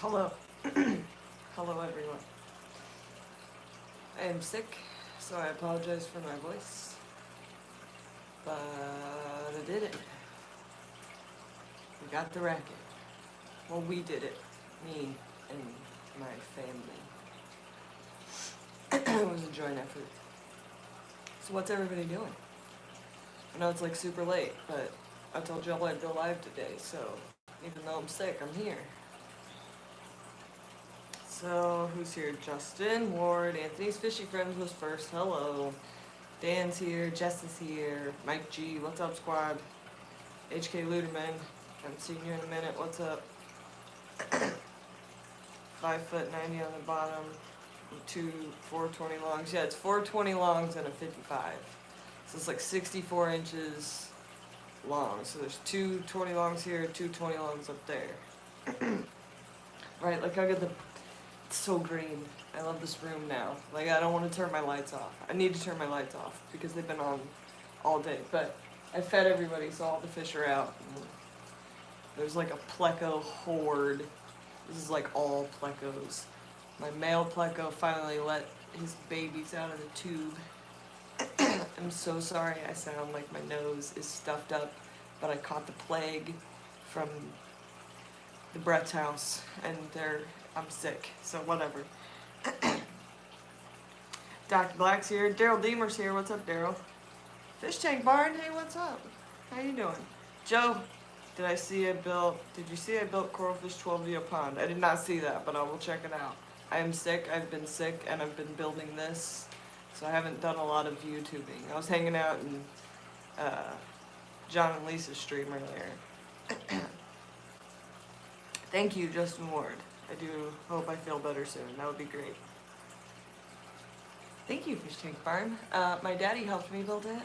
Hello. Hello, everyone. I am sick, so I apologize for my voice. But I did it. We got the racket. Well, we did it. Me and my family. It was a joint effort. So what's everybody doing? I know it's like super late, but I told y'all I'd go live today, so even though I'm sick, I'm here. So, who's here? Justin, Ward, Anthony's Fishy Friends was first. Hello. Dan's here, Jess is here, Mike G, what's up, squad? HK Luderman, haven't seen you in a minute, what's up? 5'90" on the bottom, 420 longs. Yeah, it's 420 longs and a 55. So it's like 64 inches long. So there's 220 longs here, 220 longs up there. Right, like I got the. It's so green. I love this room now. Like, I don't want to turn my lights off. I need to turn my lights off because they've been on all day. But I fed everybody, so all the fish are out. There's like a pleco horde. This is like all plecos. My male pleco finally let his babies out of the tube. I'm so sorry I sound like my nose is stuffed up, but I caught the plague from the Brett's house, and I'm sick, so whatever. Dr. Black's here. Daryl Deemer's here. What's up, Daryl? Fish Tank Barn. Hey, what's up? How you doing? Joe, did you see I built Coralfish 12 pond? I did not see that, but I will check it out. I am sick. I've been sick, and I've been building this, so I haven't done a lot of YouTubing. I was hanging out in John and Lisa's stream earlier. Thank you, Justin Ward. I do hope I feel better soon. That would be great. Thank you, Fish Tank Farm. My daddy helped me build it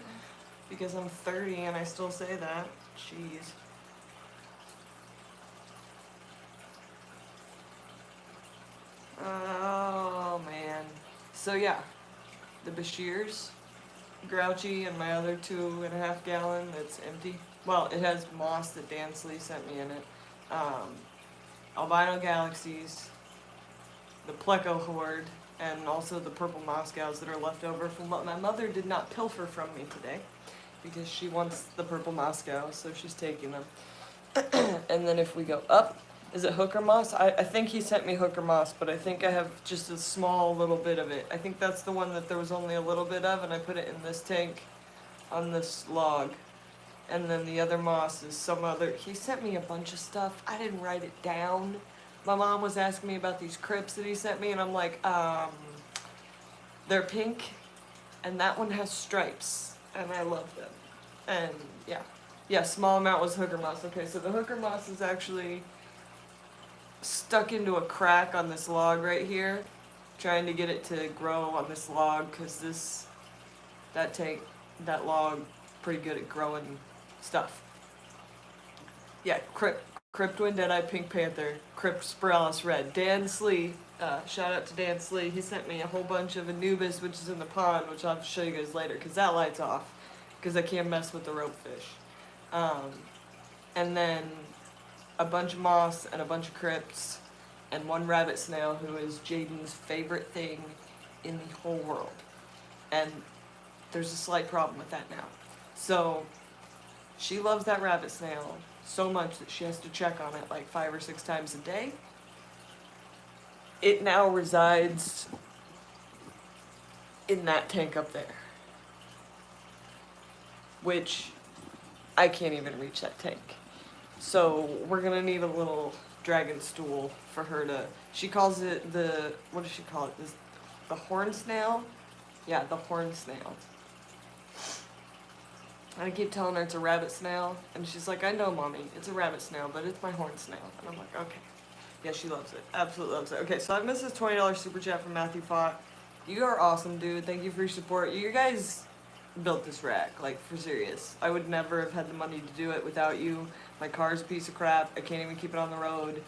because I'm 30 and I still say that. Jeez. Oh, man. So, yeah. The Bashirs, Grouchy, and my other 2.5 gallon that's empty. Well, it has moss that Dan Slee sent me in it. Albino Galaxies, the Pleco Horde, and also the purple Moscows that are left over from what my mother did not pilfer from me today, because she wants the purple Moscow, so she's taking them. And then if we go up, is it hooker moss? I think he sent me hooker moss, but I think I have just a small little bit of it. I think that's the one that there was only a little bit of, and I put it in this tank on this log. And then the other moss is some other. He sent me a bunch of stuff. I didn't write it down. My mom was asking me about these crypts that he sent me, and I'm like, they're pink, and that one has stripes, and I love them. And yeah, small amount was hooker moss. Okay, so the hooker moss is actually stuck into a crack on this log right here, trying to get it to grow on this log, because that log pretty good at growing stuff. Yeah, Cryptwin, Deadeye, Pink Panther, Crypt Spiralis Red. Dan Slee, shout out to Dan Slee, he sent me a whole bunch of Anubis, which is in the pond, which I'll have to show you guys later, because that lights off, because I can't mess with the rope fish. And then a bunch of moss and a bunch of crypts, and one rabbit snail, who is Jaden's favorite thing in the whole world. And there's a slight problem with that now. So, she loves that rabbit snail so much that she has to check on it like 5 or 6 times a day. It now resides in that tank up there, which I can't even reach that tank. So we're gonna need a little dragon stool for her to. She calls it what does she call it? The horn snail? Yeah, the horn snail. I keep telling her it's a rabbit snail, and she's like, I know, Mommy, it's a rabbit snail, but it's my horn snail. And I'm like, okay. Yeah, she loves it. Absolutely loves it. Okay, so I missed this $20 super chat from Matthew Fott. You are awesome, dude. Thank you for your support. You guys built this rack, like, for serious. I would never have had the money to do it without you. My car's a piece of crap. I can't even keep it on the road.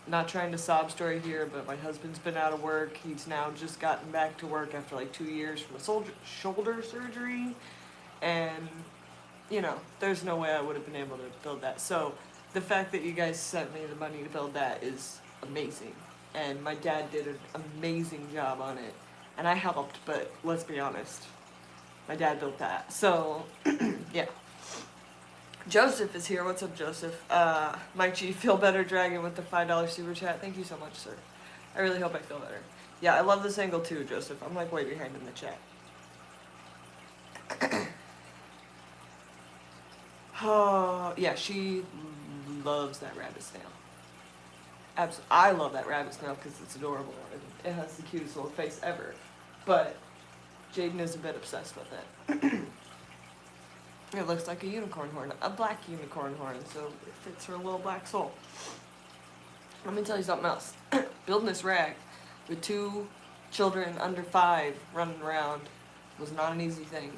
Not trying to sob story here, but my husband's been out of work. He's now just gotten back to work after like 2 years from a shoulder surgery. And, there's no way I would have been able to build that. So the fact that you guys sent me the money to build that is amazing. And my dad did an amazing job on it. And I helped, but let's be honest. My dad built that. So, yeah. Joseph is here. What's up, Joseph? Mike G, feel better dragon with the $5 super chat. Thank you so much, sir. I really hope I feel better. Yeah, I love this angle too, Joseph. I'm like way behind in the chat. Oh, yeah, she loves that rabbit snail. I love that rabbit snail because it's adorable. It has the cutest little face ever. But Jaden is a bit obsessed with it. It looks like a unicorn horn, a black unicorn horn, so it fits her little black soul. Let me tell you something else. Building this rag with 2 children under 5 running around was not an easy thing.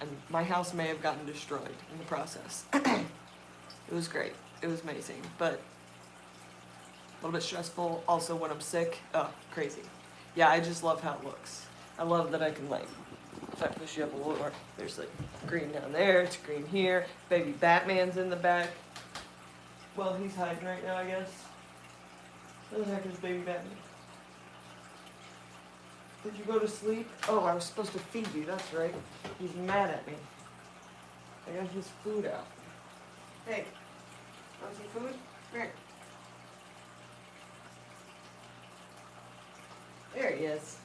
And my house may have gotten destroyed in the process. It was great. It was amazing. But a little bit stressful. Also, when I'm sick, crazy. Yeah, I just love how it looks. I love that I can, like, if I push you up a little more, there's, like, green down there, it's green here. Baby Batman's in the back. Well, he's hiding right now, I guess. Where the heck is Baby Batman? Did you go to sleep? Oh, I was supposed to feed you, that's right. He's mad at me. I got his food out. Hey, want some food? Here. There he is.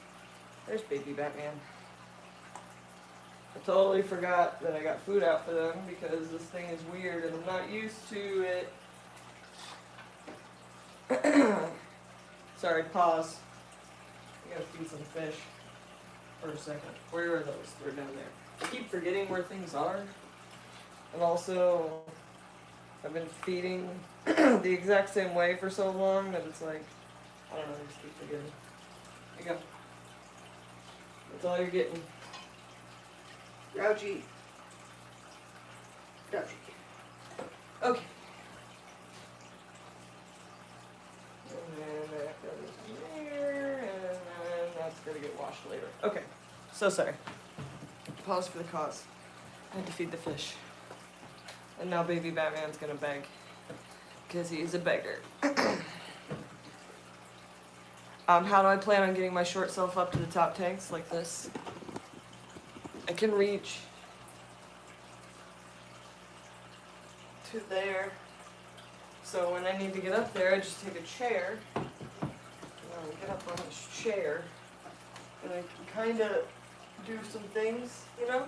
There's Baby Batman. I totally forgot that I got food out for them because this thing is weird and I'm not used to it. Sorry, pause. I gotta feed some fish for a second. Where are those? They're down there. I keep forgetting where things are. And also, I've been feeding the exact same way for so long that it's like, I don't know, I just keep forgetting. There you go. That's all you're getting. Grouchy. Grouchy. Okay. And then that goes there, and then that's gonna get washed later. Okay. So sorry. Pause for the cause. I had to feed the fish. And now Baby Batman's gonna beg. Because he's a beggar. How do I plan on getting my short self up to the top tanks like this? I can reach to there. So when I need to get up there, I just take a chair. And I'll get up on this chair. And I can kind of do some things, you know?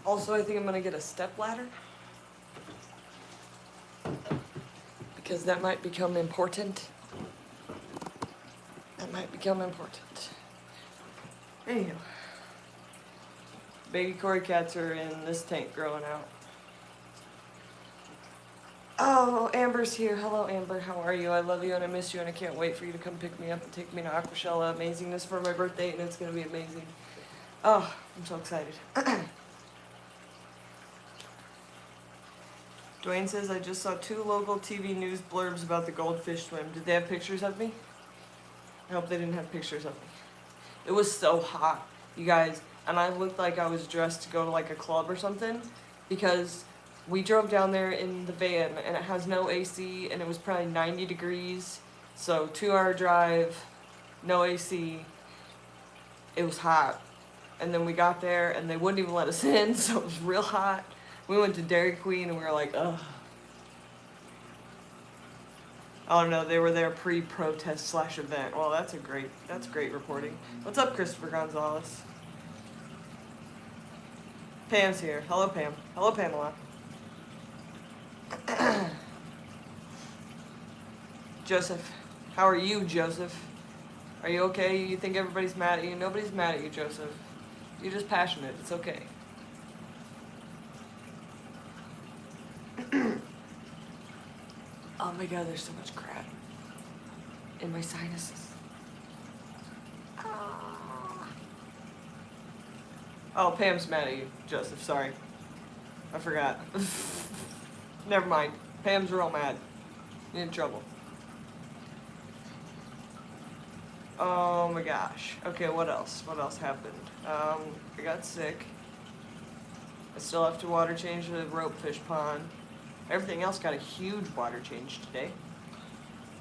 Also, I think I'm going to get a step ladder. Because that might become important. That might become important. Anyhow. Baby Cory cats are in this tank growing out. Oh, Amber's here. Hello, Amber. How are you? I love you and I miss you and I can't wait for you to come pick me up and take me to Aquashella Amazingness for my birthday and it's going to be amazing. Oh, I'm so excited. Dwayne says, I just saw 2 local TV news blurbs about the goldfish swim. Did they have pictures of me? I hope they didn't have pictures of me. It was so hot, you guys. And I looked like I was dressed to go to like a club or something because we drove down there in the van and it has no AC and it was probably 90 degrees. So 2-hour drive, no AC. It was hot. And then we got there and they wouldn't even let us in, so it was real hot. We went to Dairy Queen and we were like, ugh. Oh no, they were there pre-protest / event. Well, that's great reporting. What's up, Christopher Gonzalez? Pam's here. Hello, Pam. Hello, Pamela. Joseph. How are you, Joseph? Are you okay? You think everybody's mad at you? Nobody's mad at you, Joseph. You're just passionate. It's okay. Oh my god, there's so much crap in my sinuses. Oh, Pam's mad at you, Joseph. Sorry. I forgot. Never mind. Pam's real mad. You're in trouble. Oh my gosh. Okay, what else? What else happened? I got sick. I still have to water change the rope fish pond. Everything else got a huge water change today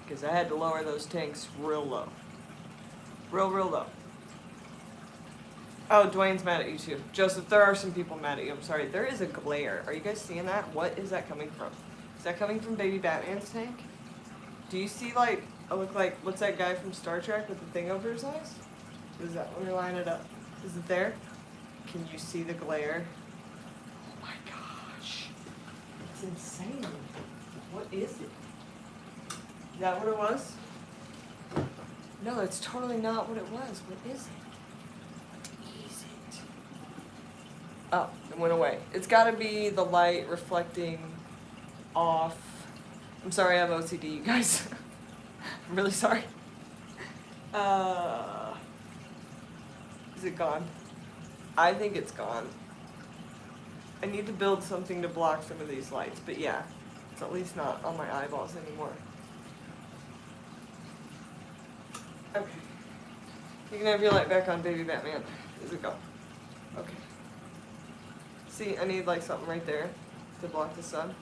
because I had to lower those tanks real low. Real low. Oh, Dwayne's mad at you too. Joseph, there are some people mad at you. I'm sorry. There is a glare. Are you guys seeing that? What is that coming from? Is that coming from Baby Batman's tank? Do you see, like, I look like, what's that guy from Star Trek with the thing over his eyes? What is that? Let me line it up. Is it there? Can you see the glare? Oh my gosh. It's insane. What is it? Is that what it was? No, that's totally not what it was. What is it? What is it? Oh, it went away. It's gotta be the light reflecting off. I'm sorry, I have OCD, you guys. I'm really sorry. Is it gone? I think it's gone. I need to build something to block some of these lights, but yeah, it's at least not on my eyeballs anymore. Okay. You can have your light back on, Baby Batman. Is it gone? Okay. See, I need like something right there to block the sun.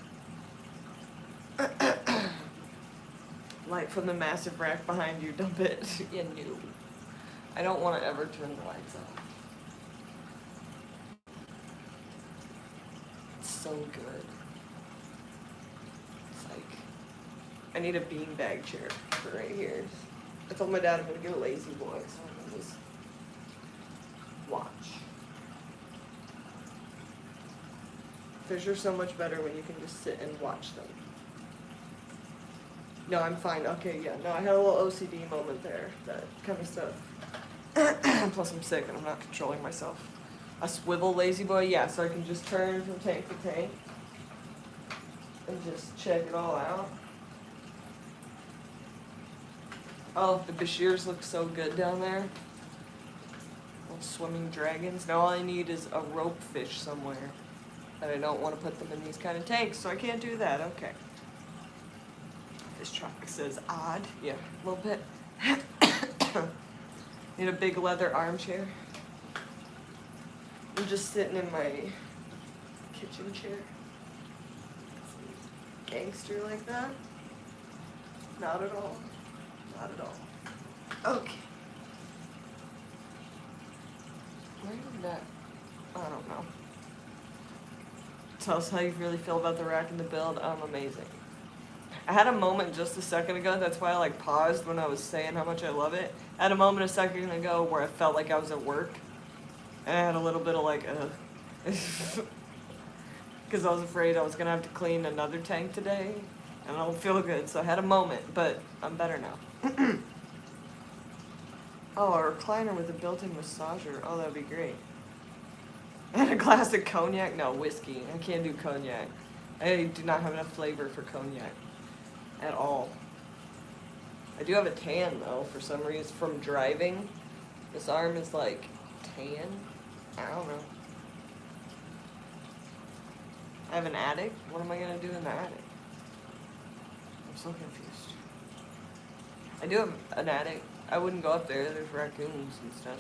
Light from the massive rack behind you, dump it. Yeah, no. I don't want to ever turn the lights off. It's so good. It's like, I need a beanbag chair for right here. I told my dad I'm going to get a lazy boy, so I can just watch. Fish are so much better when you can just sit and watch them. No, I'm fine. Okay, yeah. No, I had a little OCD moment there. That kind of stuff. Plus I'm sick and I'm not controlling myself. A swivel lazy boy? Yeah, so I can just turn from tank to tank. And just check it all out. Oh, the Bashirs look so good down there. Little swimming dragons. Now all I need is a rope fish somewhere. But I don't want to put them in these kind of tanks, so I can't do that. Okay. This traffic says odd. Yeah, a little bit. Need a big leather armchair. I'm just sitting in my kitchen chair. Gangster like that? Not at all. Not at all. Okay. Where did that? I don't know. Tell us how you really feel about the rack and the build. Amazing. I had a moment just a second ago, that's why I like paused when I was saying how much I love it. I had a moment a second ago where I felt like I was at work. And I had a little bit of like, because I was afraid I was going to have to clean another tank today. And I don't feel good, so I had a moment, but I'm better now. Oh, a recliner with a built-in massager. Oh, that would be great. And a glass of cognac? No, whiskey. I can't do cognac. I do not have enough flavor for cognac. At all. I do have a tan though, for some reason, from driving. This arm is like tan. I don't know. I have an attic? What am I gonna do in the attic? I'm so confused. I do have an attic. I wouldn't go up there, there's raccoons and stuff.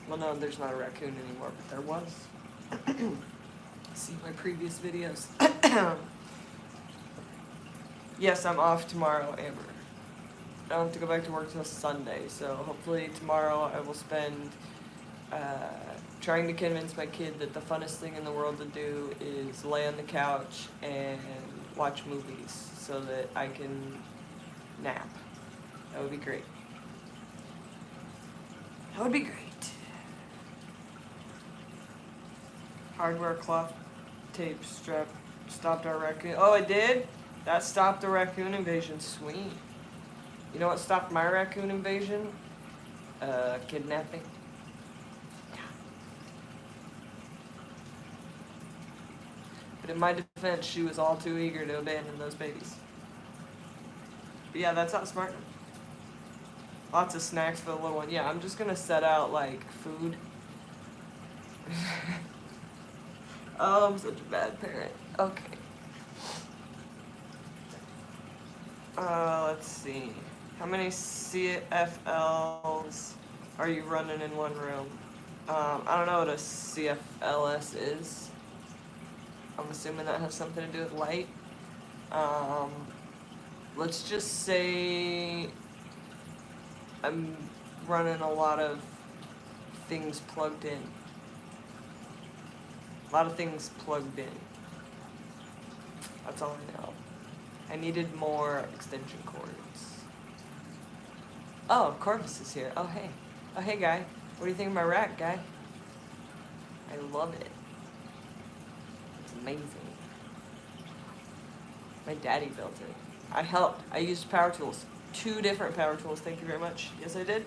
Well no, there's not a raccoon anymore, but there was. See my previous videos. Yes, I'm off tomorrow, Amber. I don't have to go back to work till Sunday, so hopefully tomorrow I will spend trying to convince my kid that the funnest thing in the world to do is lay on the couch and watch movies so that I can nap. That would be great. That would be great. Hardware cloth tape strap stopped our raccoon. Oh, it did? That stopped the raccoon invasion. Sweet. You know what stopped my raccoon invasion? Kidnapping. Yeah. But in my defense, she was all too eager to abandon those babies. But yeah, that's not smart. Lots of snacks for the little one. Yeah, I'm just gonna set out like food. Oh, I'm such a bad parent. Okay. Let's see. How many CFLs are you running in one room? I don't know what a CFLS is. I'm assuming that has something to do with light. Um, let's just say I'm running a lot of things plugged in. A lot of things plugged in. That's all I know. I needed more extension cords. Oh, Corvus is here. Oh, hey. Oh, hey, guy. What do you think of my rack, guy? I love it. It's amazing. My daddy built it. I helped. I used power tools. 2 different power tools. Thank you very much. Yes, I did.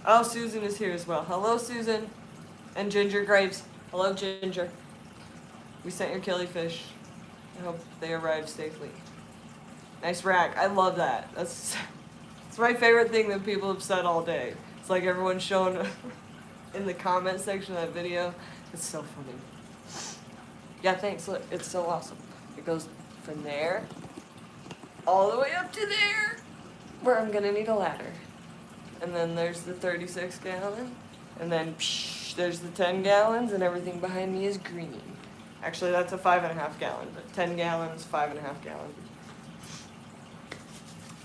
Oh, Susan is here as well. Hello, Susan. And Ginger Graves. Hello, Ginger. We sent your killifish. I hope they arrived safely. Nice rack. I love that. It's my favorite thing that people have said all day. It's like everyone's shown in the comment section of that video. It's so funny. Yeah, thanks. Look, it's so awesome. It goes from there all the way up to there, where I'm gonna need a ladder. And then there's the 36 gallon, and then there's the 10 gallons, and everything behind me is green. Actually, that's a 5.5 gallon, but 10 gallons, 5.5 gallon.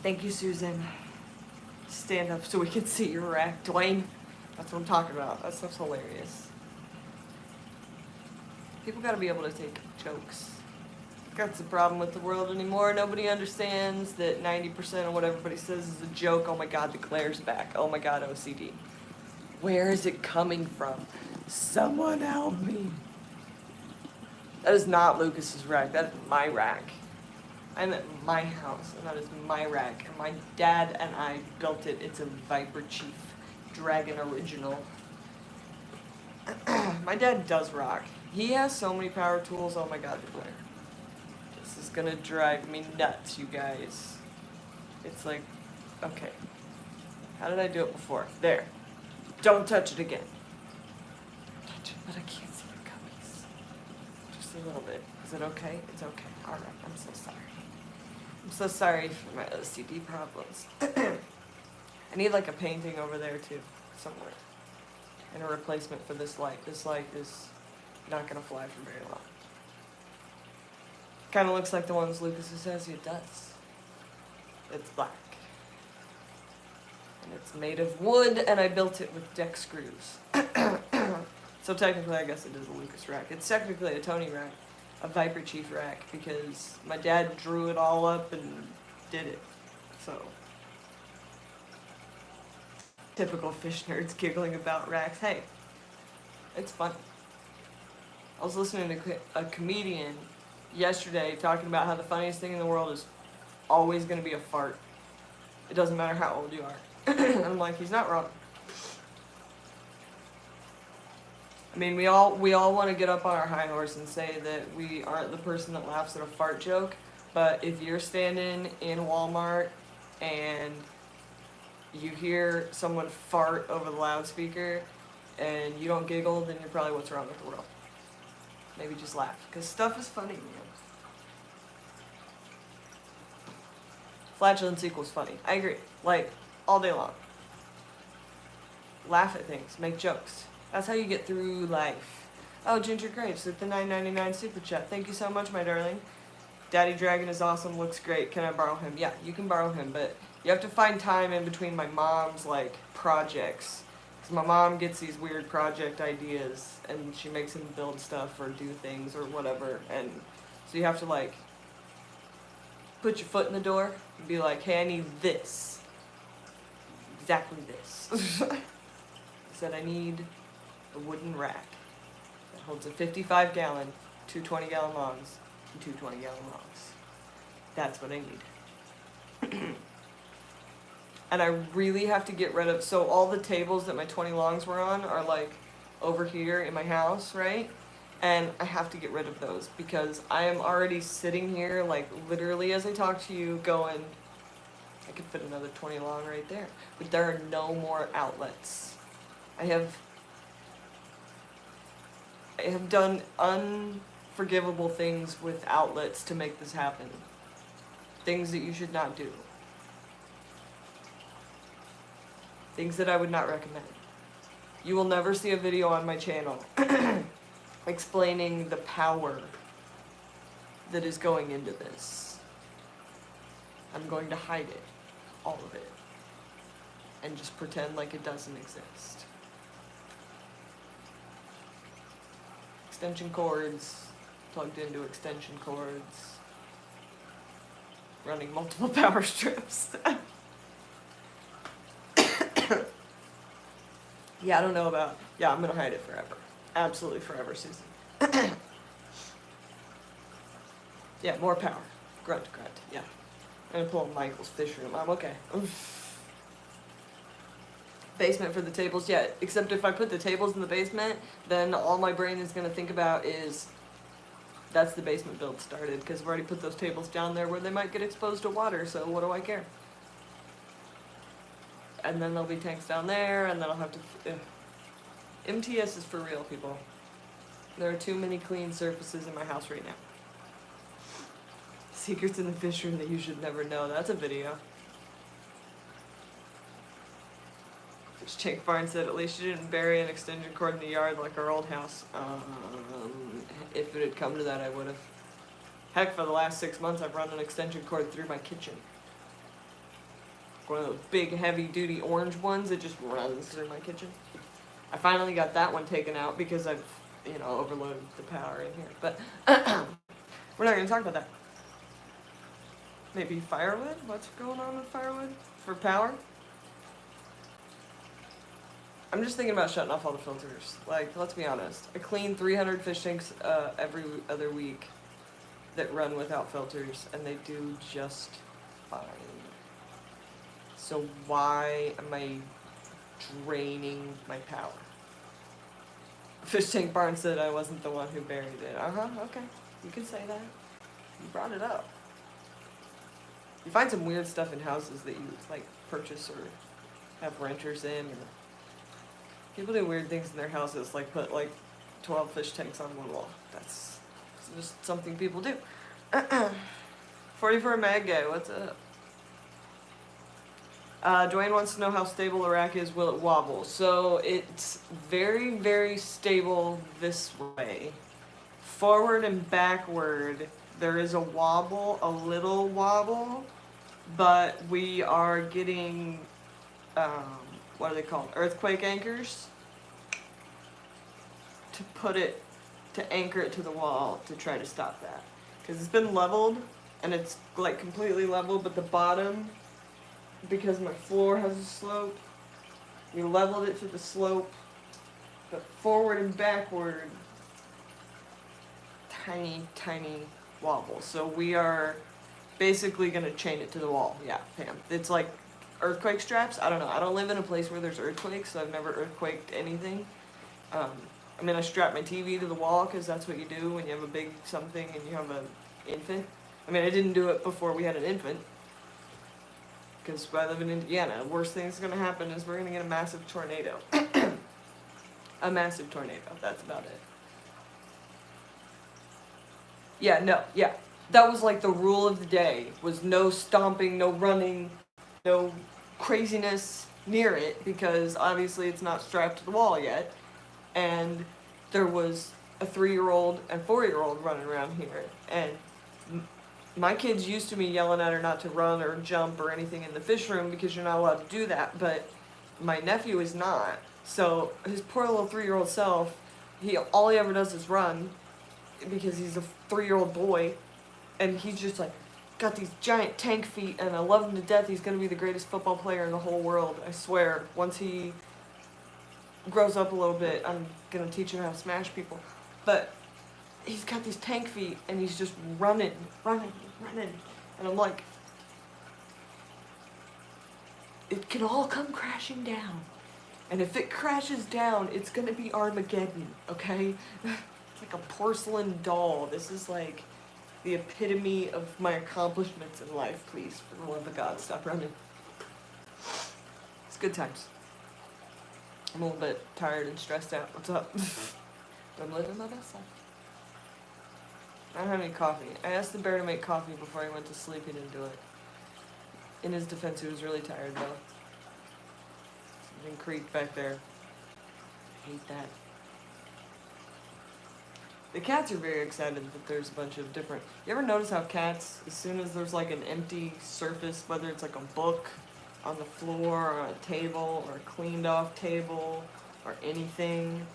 Thank you, Susan. Stand up so we can see your rack, Dwayne. That's what I'm talking about. That stuff's hilarious. People gotta be able to take jokes. That's the problem with the world anymore. Nobody understands that 90% of what everybody says is a joke. Oh my god, the glare's back. Oh my god, OCD. Where is it coming from? Someone help me. That is not Lucas's rack. That is my rack. I'm at my house, and that is my rack. And my dad and I built it. It's a Viper Chief Dragon Original. My dad does rock. He has so many power tools. Oh my god, the glare. This is gonna drive me nuts, you guys. It's like, okay. How did I do it before? There. Don't touch it again. Touch it, but I can't see the gummies. Just a little bit. Is it okay? It's okay. Alright, I'm so sorry. I'm so sorry for my OCD problems. I need like a painting over there too, somewhere. And a replacement for this light. This light is not gonna fly for very long. Kind of looks like the ones Lucas says it does. It's black. And it's made of wood, and I built it with deck screws. So technically, I guess it is a Lucas rack. It's technically a Tony rack, a Viper Chief rack, because my dad drew it all up and did it. So, typical fish nerds giggling about racks. Hey, it's fun. I was listening to a comedian yesterday talking about how the funniest thing in the world is always going to be a fart. It doesn't matter how old you are. I'm like, he's not wrong. I mean, we all want to get up on our high horse and say that we aren't the person that laughs at a fart joke, but if you're standing in Walmart and you hear someone fart over the loudspeaker and you don't giggle, then you're probably what's wrong with the world. Maybe just laugh, because stuff is funny, man. Flatulence equals funny. I agree. Like, all day long. Laugh at things. Make jokes. That's how you get through life. Oh, Ginger Graves with the $9.99 super chat. Thank you so much, my darling. Daddy Dragon is awesome. Looks great. Can I borrow him? Yeah, you can borrow him, but you have to find time in between my mom's, like, projects. Because my mom gets these weird project ideas, and she makes him build stuff or do things or whatever. And so you have to, like, put your foot in the door and be like, hey, I need this. Exactly this. I said I need a wooden rack that holds a 55-gallon, 2 20-gallon longs, and 2 20-gallon longs. That's what I need. And I really have to get rid of, so all the tables that my 20 longs were on are like over here in my house, right? And I have to get rid of those because I am already sitting here, like literally as I talk to you, going, I could fit another 20 long right there. But there are no more outlets. I have done unforgivable things with outlets to make this happen. Things that you should not do. Things that I would not recommend. You will never see a video on my channel explaining the power that is going into this. I'm going to hide it, all of it, and just pretend like it doesn't exist. Extension cords, plugged into extension cords, running multiple power strips. Yeah, I don't know about, yeah, I'm gonna hide it forever. Absolutely forever, Susan. Yeah, more power. Grunt, yeah. I'm gonna pull Michael's fish room. I'm okay. Basement for the tables, yeah. Except if I put the tables in the basement, then all my brain is gonna think about is that's the basement build started, because I've already put those tables down there where they might get exposed to water, so what do I care? And then there'll be tanks down there, and then I'll have to... MTS is for real, people. There are too many clean surfaces in my house right now. Secrets in the fish room that you should never know. That's a video. Fish Tank Barn said, at least you didn't bury an extension cord in the yard like our old house. If it had come to that, I would have. Heck, for the last 6 months, I've run an extension cord through my kitchen. One of those big, heavy-duty orange ones that just runs through my kitchen. I finally got that one taken out because I've, overloaded the power in here. But we're not going to talk about that. Maybe firewood? What's going on with firewood? For power? I'm just thinking about shutting off all the filters. Like, let's be honest. I clean 300 fish tanks every other week that run without filters, and they do just fine. So why am I draining my power? Fish Tank Barn said I wasn't the one who buried it. Okay. You can say that. You brought it up. You find some weird stuff in houses that you, purchase or have renters in. Or people do weird things in their houses, like put, 12 fish tanks on one wall. That's just something people do. 44 Mag Guy, what's up? Dwayne wants to know how stable a rack is. Will it wobble? So it's very, very stable this way. Forward and backward, there is a wobble, a little wobble, but we are getting, what are they called? Earthquake anchors to anchor it to the wall to try to stop that. Because it's been leveled, and it's completely level, but the bottom, because my floor has a slope, we leveled it to the slope, but forward and backward, tiny, tiny wobble. So we are basically going to chain it to the wall. Yeah, Pam. It's like earthquake straps. I don't know. I don't live in a place where there's earthquakes, so I've never earthquaked anything. I strap my TV to the wall because that's what you do when you have a big something and you have an infant. I didn't do it before we had an infant. Because I live in Indiana. The worst thing that's going to happen is we're going to get a massive tornado. A massive tornado. That's about it. Yeah. That was the rule of the day. Was no stomping, no running, no craziness near it. Because obviously it's not strapped to the wall yet. And there was a 3-year-old and 4-year-old running around here. And my kids used to me yelling at her not to run or jump or anything in the fish room because you're not allowed to do that, but my nephew is not. So his poor little 3-year-old self, all he ever does is run because he's a 3-year-old boy, and he's just got these giant tank feet, and I love him to death. He's going to be the greatest football player in the whole world, I swear. Once he grows up a little bit, I'm going to teach him how to smash people. But he's got these tank feet, and he's just running. And I'm like, it can all come crashing down. And if it crashes down, it's going to be Armageddon, okay? It's like a porcelain doll. This is the epitome of my accomplishments in life. Please, for the love of God, stop running. It's good times. I'm a little bit tired and stressed out. What's up? I'm living my best life. I don't have any coffee. I asked the bear to make coffee before he went to sleep. He didn't do it. In his defense, he was really tired, though. Something creaked back there. I hate that. The cats are very excited that there's a bunch of different... You ever notice how cats, as soon as there's like an empty surface, whether it's like a book on the floor or a table or a cleaned off table or anything,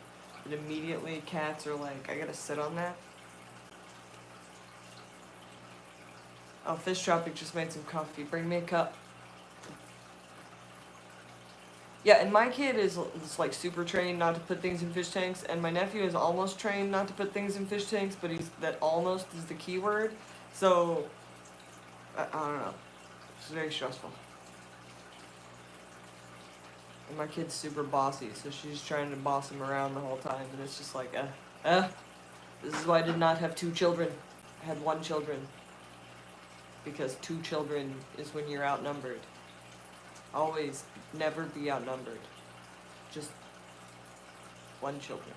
that immediately cats are like, I gotta sit on that? Oh, Fish Tropic just made some coffee. Bring me a cup. Yeah, and my kid is like super trained not to put things in fish tanks, and my nephew is almost trained not to put things in fish tanks, but that almost is the key word. So, I don't know. It's very stressful. And my kid's super bossy, so she's trying to boss him around the whole time, and it's just like, this is why I did not have 2 children. I had 1 children. Because 2 children is when you're outnumbered. Always, never be outnumbered. Just 1 children.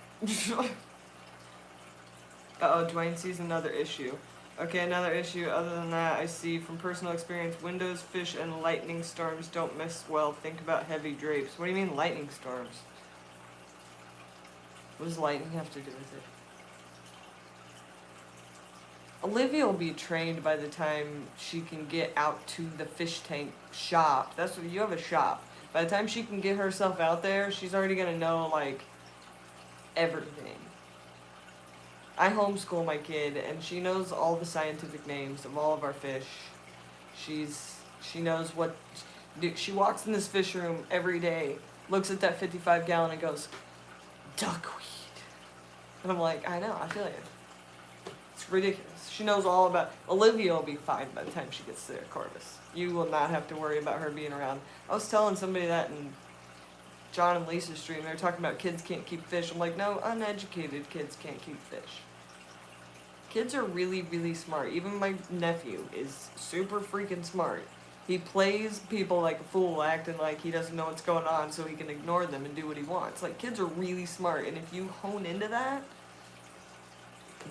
Uh-oh, Dwayne sees another issue. Okay, another issue. Other than that, I see from personal experience, windows, fish, and lightning storms don't mess well. Think about heavy drapes. What do you mean lightning storms? What does lightning have to do with it? Olivia will be trained by the time she can get out to the fish tank shop. That's what you have, a shop. By the time she can get herself out there, she's already gonna know like everything. I homeschool my kid, and she knows all the scientific names of all of our fish. She knows what. She walks in this fish room every day, looks at that 55-gallon, and goes, duckweed. And I'm like, I know, I feel it. It's ridiculous. She knows all about... Olivia will be fine by the time she gets there, Corvus. You will not have to worry about her being around. I was telling somebody that in John and Lisa's stream. They were talking about kids can't keep fish. I'm like, no, uneducated kids can't keep fish. Kids are really, really smart. Even my nephew is super freaking smart. He plays people like a fool, acting like he doesn't know what's going on so he can ignore them and do what he wants. Like, kids are really smart, and if you hone into that,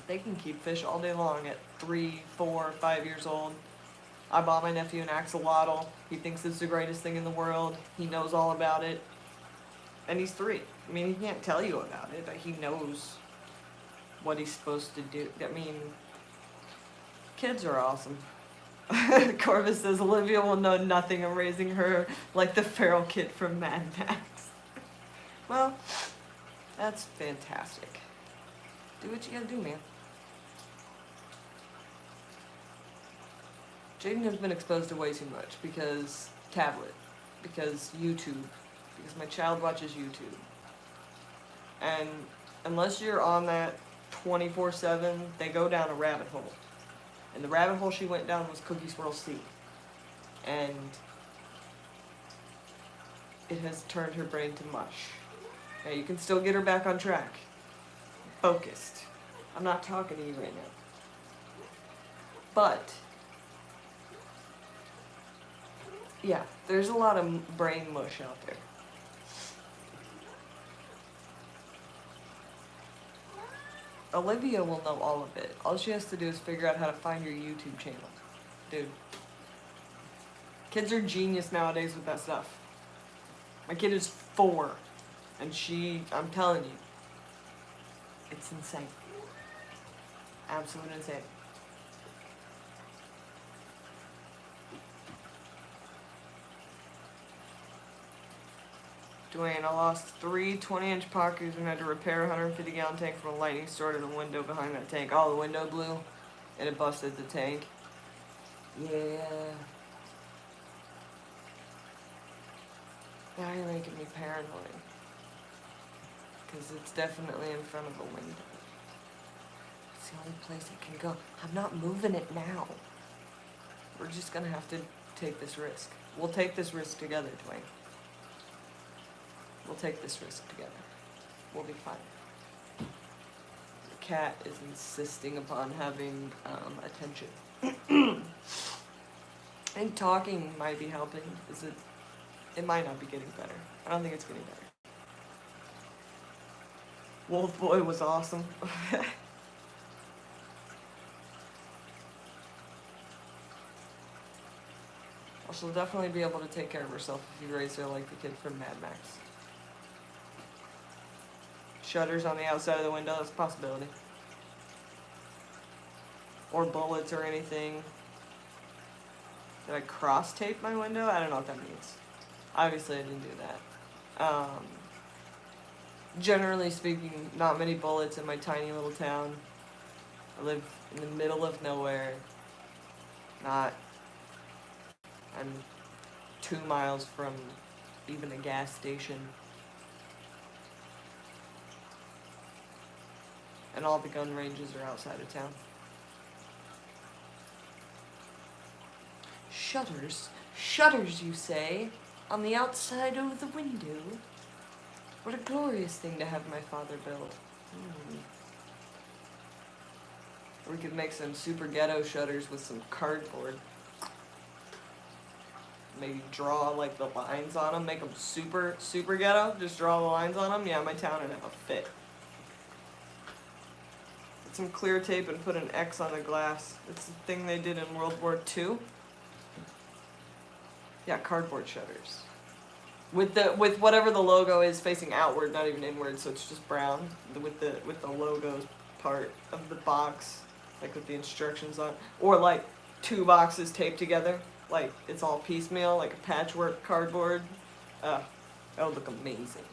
they can keep fish all day long at 3, 4, 5 years old. I bought my nephew an axolotl. He thinks it's the greatest thing in the world. He knows all about it. And he's 3. I mean, he can't tell you about it, but he knows what he's supposed to do. I mean, kids are awesome. Corvus says, Olivia will know nothing. I'm raising her like the feral kid from Mad Max. Well, that's fantastic. Do what you gotta do, man. Jaden has been exposed to way too much because tablet, because YouTube, because my child watches YouTube. And unless you're on that 24/7, they go down a rabbit hole. And the rabbit hole she went down was Cookie Swirl C. And it has turned her brain to mush. Now, you can still get her back on track. Focused. I'm not talking to you right now. But, yeah, there's a lot of brain mush out there. Olivia will know all of it. All she has to do is figure out how to find your YouTube channel. Dude. Kids are genius nowadays with that stuff. My kid is 4. And I'm telling you, it's insane. Absolutely insane. Dwayne, I lost 3 20-inch pockets and had to repair a 150-gallon tank from a lightning storm in the window behind that tank. Oh, the window blew and it busted the tank. Yeah. Now you're making me paranoid. Because it's definitely in front of a window. It's the only place it can go. I'm not moving it now. We're just going to have to take this risk. We'll take this risk together, Dwayne. We'll take this risk together. We'll be fine. The cat is insisting upon having attention. I think talking might be helping. It might not be getting better. I don't think it's getting better. Wolf Boy was awesome. Well, she'll definitely be able to take care of herself if you raise her like the kid from Mad Max. Shutters on the outside of the window, that's a possibility. or bullets or anything. Did I cross tape my window? I don't know what that means. Obviously I didn't do that. Generally speaking, not many bullets in my tiny little town. I live in the middle of nowhere. I'm 2 miles from even a gas station. And all the gun ranges are outside of town. Shutters? Shutters, you say? On the outside of the window? What a glorious thing to have my father build. We could make some super ghetto shutters with some cardboard. Maybe draw like the lines on them, make them super, super ghetto. Just draw the lines on them. Yeah, my town would have a fit. Get some clear tape and put an X on the glass. It's the thing they did in World War II. Yeah, cardboard shutters. With whatever the logo is facing outward, not even inward, so it's just brown. With the logos part of the box, like with the instructions on, or like 2 boxes taped together, like it's all piecemeal, like a patchwork cardboard. That would look amazing.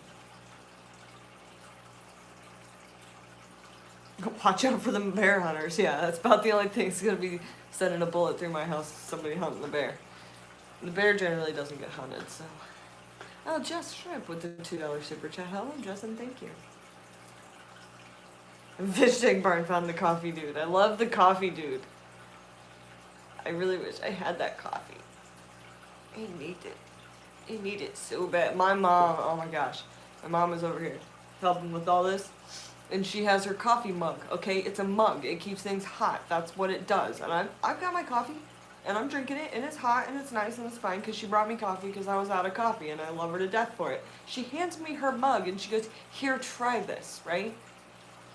Watch out for the bear hunters. Yeah, that's about the only thing that's gonna be sending a bullet through my house. Somebody hunting the bear. The bear generally doesn't get hunted, so. Oh, Jess Shrimp with the $2 super chat. Hello, Justin, thank you. Fish Tank Barn found the coffee dude. I love the coffee dude. I really wish I had that coffee. I need it. I need it so bad. My mom, oh my gosh. My mom is over here helping with all this. And she has her coffee mug, okay? It's a mug. It keeps things hot. That's what it does. And I've got my coffee. And I'm drinking it, and it's hot, and it's nice, and it's fine, because she brought me coffee because I was out of coffee, and I love her to death for it. She hands me her mug, and she goes, here, try this, right?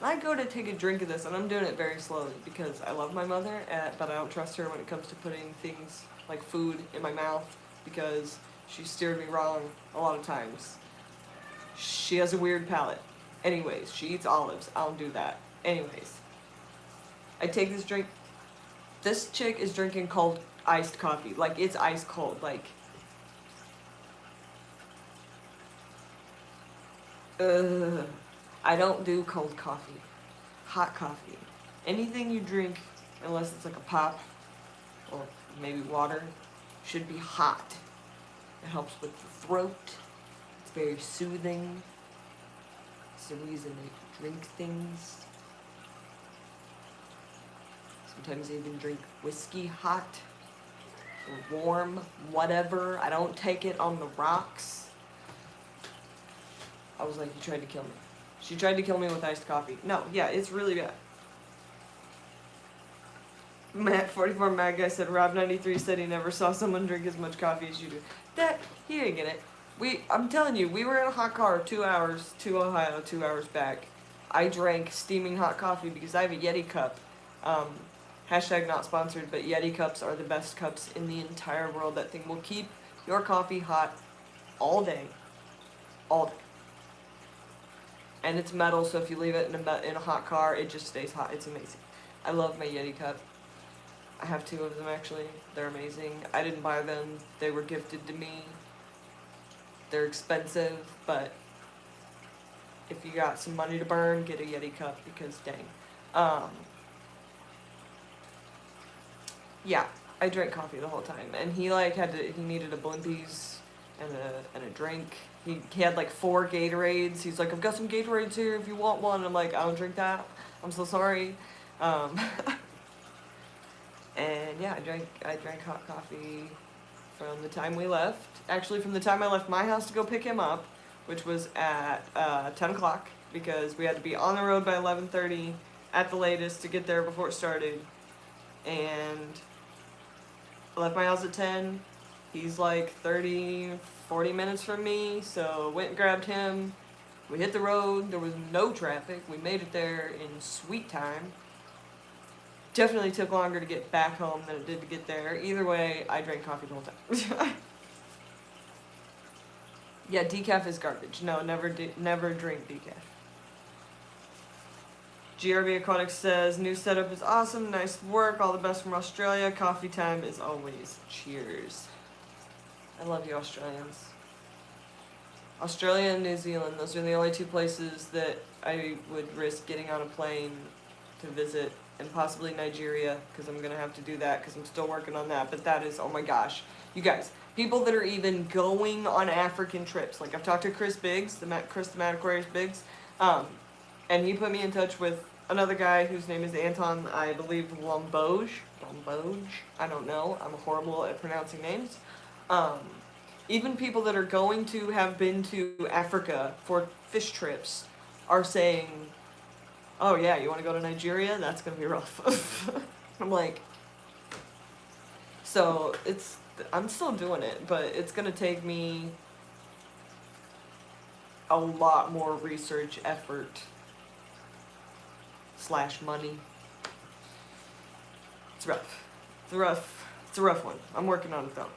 And I go to take a drink of this, and I'm doing it very slowly, because I love my mother, but I don't trust her when it comes to putting things like food in my mouth, because she steered me wrong a lot of times. She has a weird palate. Anyways, she eats olives. I don't do that. Anyways, I take this drink. This chick is drinking cold iced coffee. Like, it's ice cold. Like, I don't do cold coffee. Hot coffee. Anything you drink, unless it's like a pop or maybe water, should be hot. It helps with the throat. It's very soothing. It's the reason I drink things. Sometimes I even drink whiskey hot or warm, whatever. I don't take it on the rocks. I was like, you tried to kill me. She tried to kill me with iced coffee. No, yeah, it's really bad. Matt44 Mad Guy said, Rob93 said he never saw someone drink as much coffee as you do. He didn't get it. I'm telling you, we were in a hot car 2 hours to Ohio, 2 hours back. I drank steaming hot coffee because I have a Yeti cup. Hashtag not sponsored, but Yeti cups are the best cups in the entire world. That thing will keep your coffee hot all day. All day. And it's metal, so if you leave it in a hot car, it just stays hot. It's amazing. I love my Yeti cup. I have 2 of them, actually. They're amazing. I didn't buy them. They were gifted to me. They're expensive, but if you got some money to burn, get a Yeti cup, because dang. Yeah, I drank coffee the whole time, and he needed a Blimpies and a drink. He had like 4 Gatorades. He's like, I've got some Gatorades here if you want one. I'm like, I don't drink that. I'm so sorry. And yeah, I drank hot coffee from the time we left. Actually, from the time I left my house to go pick him up, which was at 10 o'clock, because we had to be on the road by 11:30 at the latest to get there before it started. And I left my house at 10. He's like 30, 40 minutes from me, so went and grabbed him. We hit the road. There was no traffic. We made it there in sweet time. Definitely took longer to get back home than it did to get there. Either way, I drank coffee the whole time. Yeah, decaf is garbage. No, never drink decaf. GRB Aquatics says, new setup is awesome, nice work, all the best from Australia, coffee time is always. Cheers. I love you Australians. Australia and New Zealand, those are the only two places that I would risk getting on a plane to visit, and possibly Nigeria, because I'm going to have to do that because I'm still working on that, but that is, oh my gosh. You guys, people that are even going on African trips, like I've talked to Chris Biggs, Chris the Mad Aquarius Biggs, and he put me in touch with another guy whose name is Anton, I believe Lomboge, I don't know, I'm horrible at pronouncing names. Even people that are going to have been to Africa for fish trips are saying, oh yeah, you want to go to Nigeria? That's going to be rough. I'm like, so I'm still doing it, but it's going to take me a lot more research effort / money. It's rough. It's a rough one. I'm working on it though.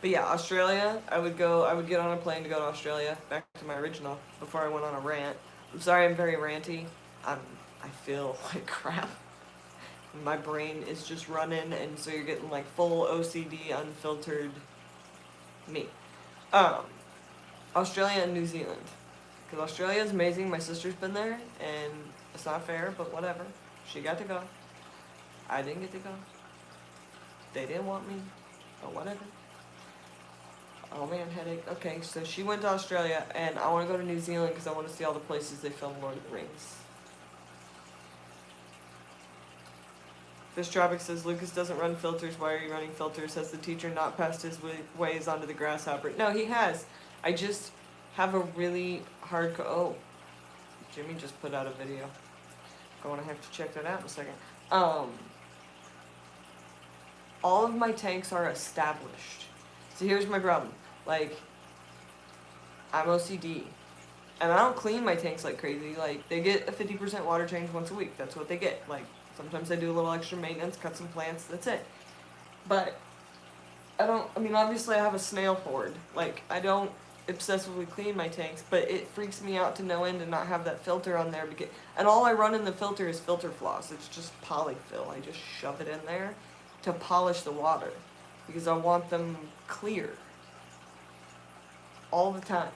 But yeah, Australia, I would get on a plane to go to Australia, back to my original, before I went on a rant. I'm sorry I'm very ranty. I feel like crap. My brain is just running, and so you're getting like full OCD, unfiltered me. Australia and New Zealand. Because Australia is amazing, my sister's been there, and it's not fair, but whatever. She got to go. I didn't get to go. They didn't want me, but whatever. Oh man, headache. Okay, so she went to Australia, and I want to go to New Zealand because I want to see all the places they filmed Lord of the Rings. Fish Tropic says, Lucas doesn't run filters. Why are you running filters? Has the teacher not passed his ways onto the grasshopper? No, he has. I just have a really hard... Oh, Jimmy just put out a video. Going to have to check that out in a second. All of my tanks are established. So here's my problem. Like, I'm OCD. And I don't clean my tanks like crazy. Like, they get a 50% water change once a week. That's what they get. Like, sometimes I do a little extra maintenance, cut some plants, that's it. But, I mean, obviously I have a snail horde. Like, I don't obsessively clean my tanks, but it freaks me out to no end to not have that filter on there. And all I run in the filter is filter floss. It's just polyfill. I just shove it in there to polish the water. Because I want them clear. All the time.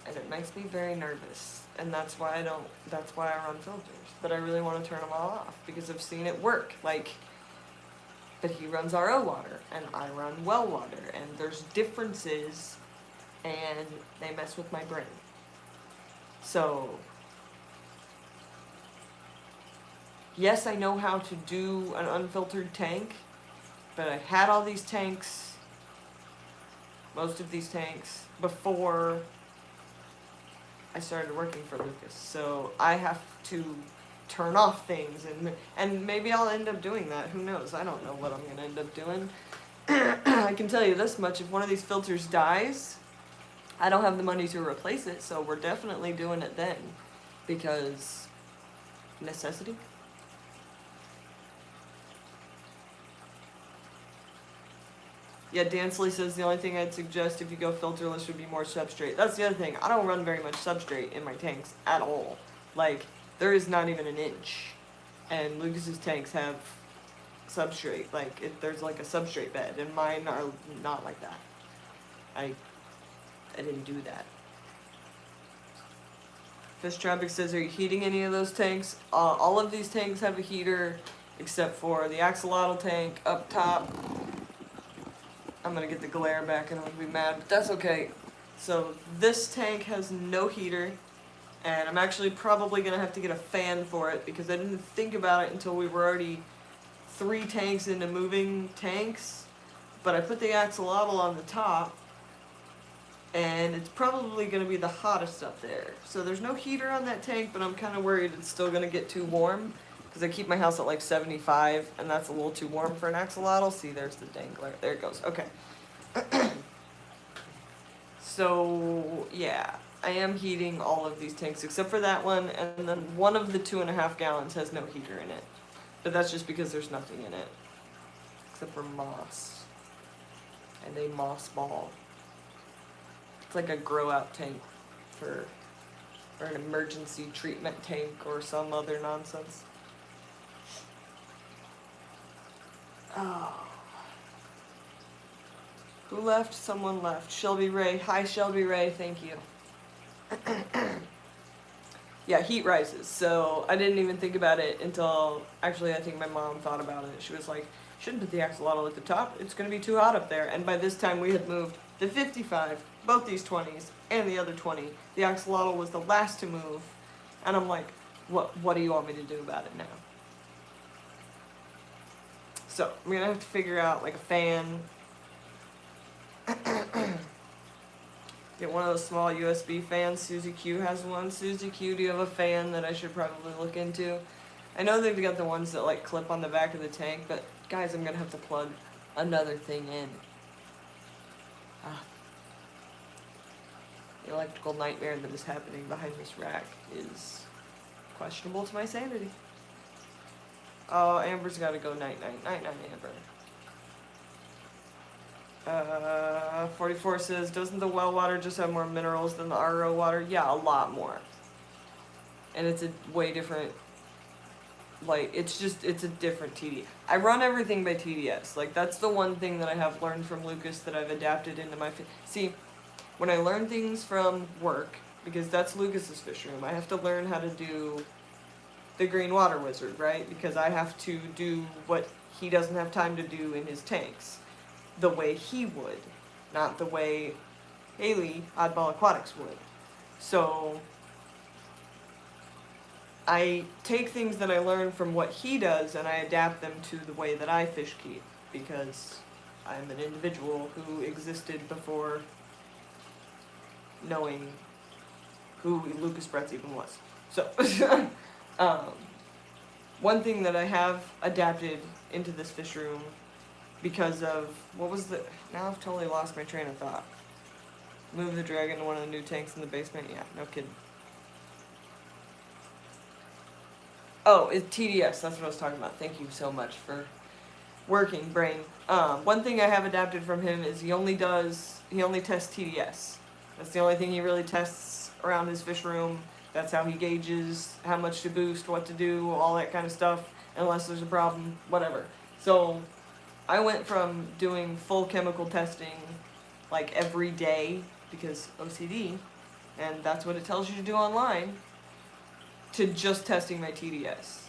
And it makes me very nervous. And that's why I run filters. But I really want to turn them all off because I've seen it work. Like, but he runs RO water and I run well water. And there's differences and they mess with my brain. So, yes, I know how to do an unfiltered tank. But I had all these tanks, most of these tanks, before I started working for Lucas. So I have to turn off things, and maybe I'll end up doing that. Who knows? I don't know what I'm going to end up doing. I can tell you this much. If one of these filters dies, I don't have the money to replace it, so we're definitely doing it then. Because necessity. Yeah, Dansley says the only thing I'd suggest if you go filterless would be more substrate. That's the other thing. I don't run very much substrate in my tanks at all. Like, there is not even an inch. And Lucas's tanks have substrate. Like, there's like a substrate bed, and mine are not like that. I didn't do that. Fish Tropic says, are you heating any of those tanks? All of these tanks have a heater, except for the axolotl tank up top. I'm gonna get the glare back and I'm gonna be mad, but that's okay. So this tank has no heater, and I'm actually probably gonna have to get a fan for it because I didn't think about it until we were already 3 tanks into moving tanks. But I put the axolotl on the top, and it's probably gonna be the hottest up there. So there's no heater on that tank, but I'm kind of worried it's still gonna get too warm. Because I keep my house at like 75, and that's a little too warm for an axolotl. See, there's the dangler. There it goes. Okay. So, yeah. I am heating all of these tanks except for that one, and then one of the 2.5 gallons has no heater in it. But that's just because there's nothing in it. Except for moss. And a moss ball. It's like a grow out tank for or an emergency treatment tank or some other nonsense. Oh. Who left? Someone left. Shelby Ray. Hi, Shelby Ray. Thank you. Yeah, heat rises. So I didn't even think about it until, actually, I think my mom thought about it. She was like, shouldn't put the axolotl at the top. It's going to be too hot up there. And by this time, we had moved the 55, both these 20s, and the other 20. The axolotl was the last to move. And I'm like, what do you want me to do about it now? So I'm going to have to figure out like a fan. Get one of those small USB fans. Susie Q has one. Susie Q, do you have a fan that I should probably look into? I know they've got the ones that like clip on the back of the tank, but guys, I'm gonna have to plug another thing in. The electrical nightmare that is happening behind this rack is questionable to my sanity. Oh, Amber's gotta go night-night. Night-night, Amber. 44 says, doesn't the well water just have more minerals than the RO water? Yeah, a lot more. And it's a way different, like, it's a different TDS. I run everything by TDS. Like, that's the one thing that I have learned from Lucas that I've adapted into my, see, when I learn things from work, because that's Lucas's fish room, I have to learn how to do the green water wizard, right? Because I have to do what he doesn't have time to do in his tanks. The way he would, not the way Haley, Oddball Aquatics, would. So I take things that I learn from what he does and I adapt them to the way that I fish keep, because I'm an individual who existed before knowing who Lucas Bretz even was. So one thing that I have adapted into this fish room because of, what was the, now I've totally lost my train of thought. Move the dragon to one of the new tanks in the basement? Yeah, no kidding. Oh, it's TDS, that's what I was talking about. Thank you so much for working, brain. One thing I have adapted from him is he only tests TDS. That's the only thing he really tests around his fish room. That's how he gauges how much to boost, what to do, all that kind of stuff, unless there's a problem, whatever. So I went from doing full chemical testing like every day, because OCD, and that's what it tells you to do online, to just testing my TDS,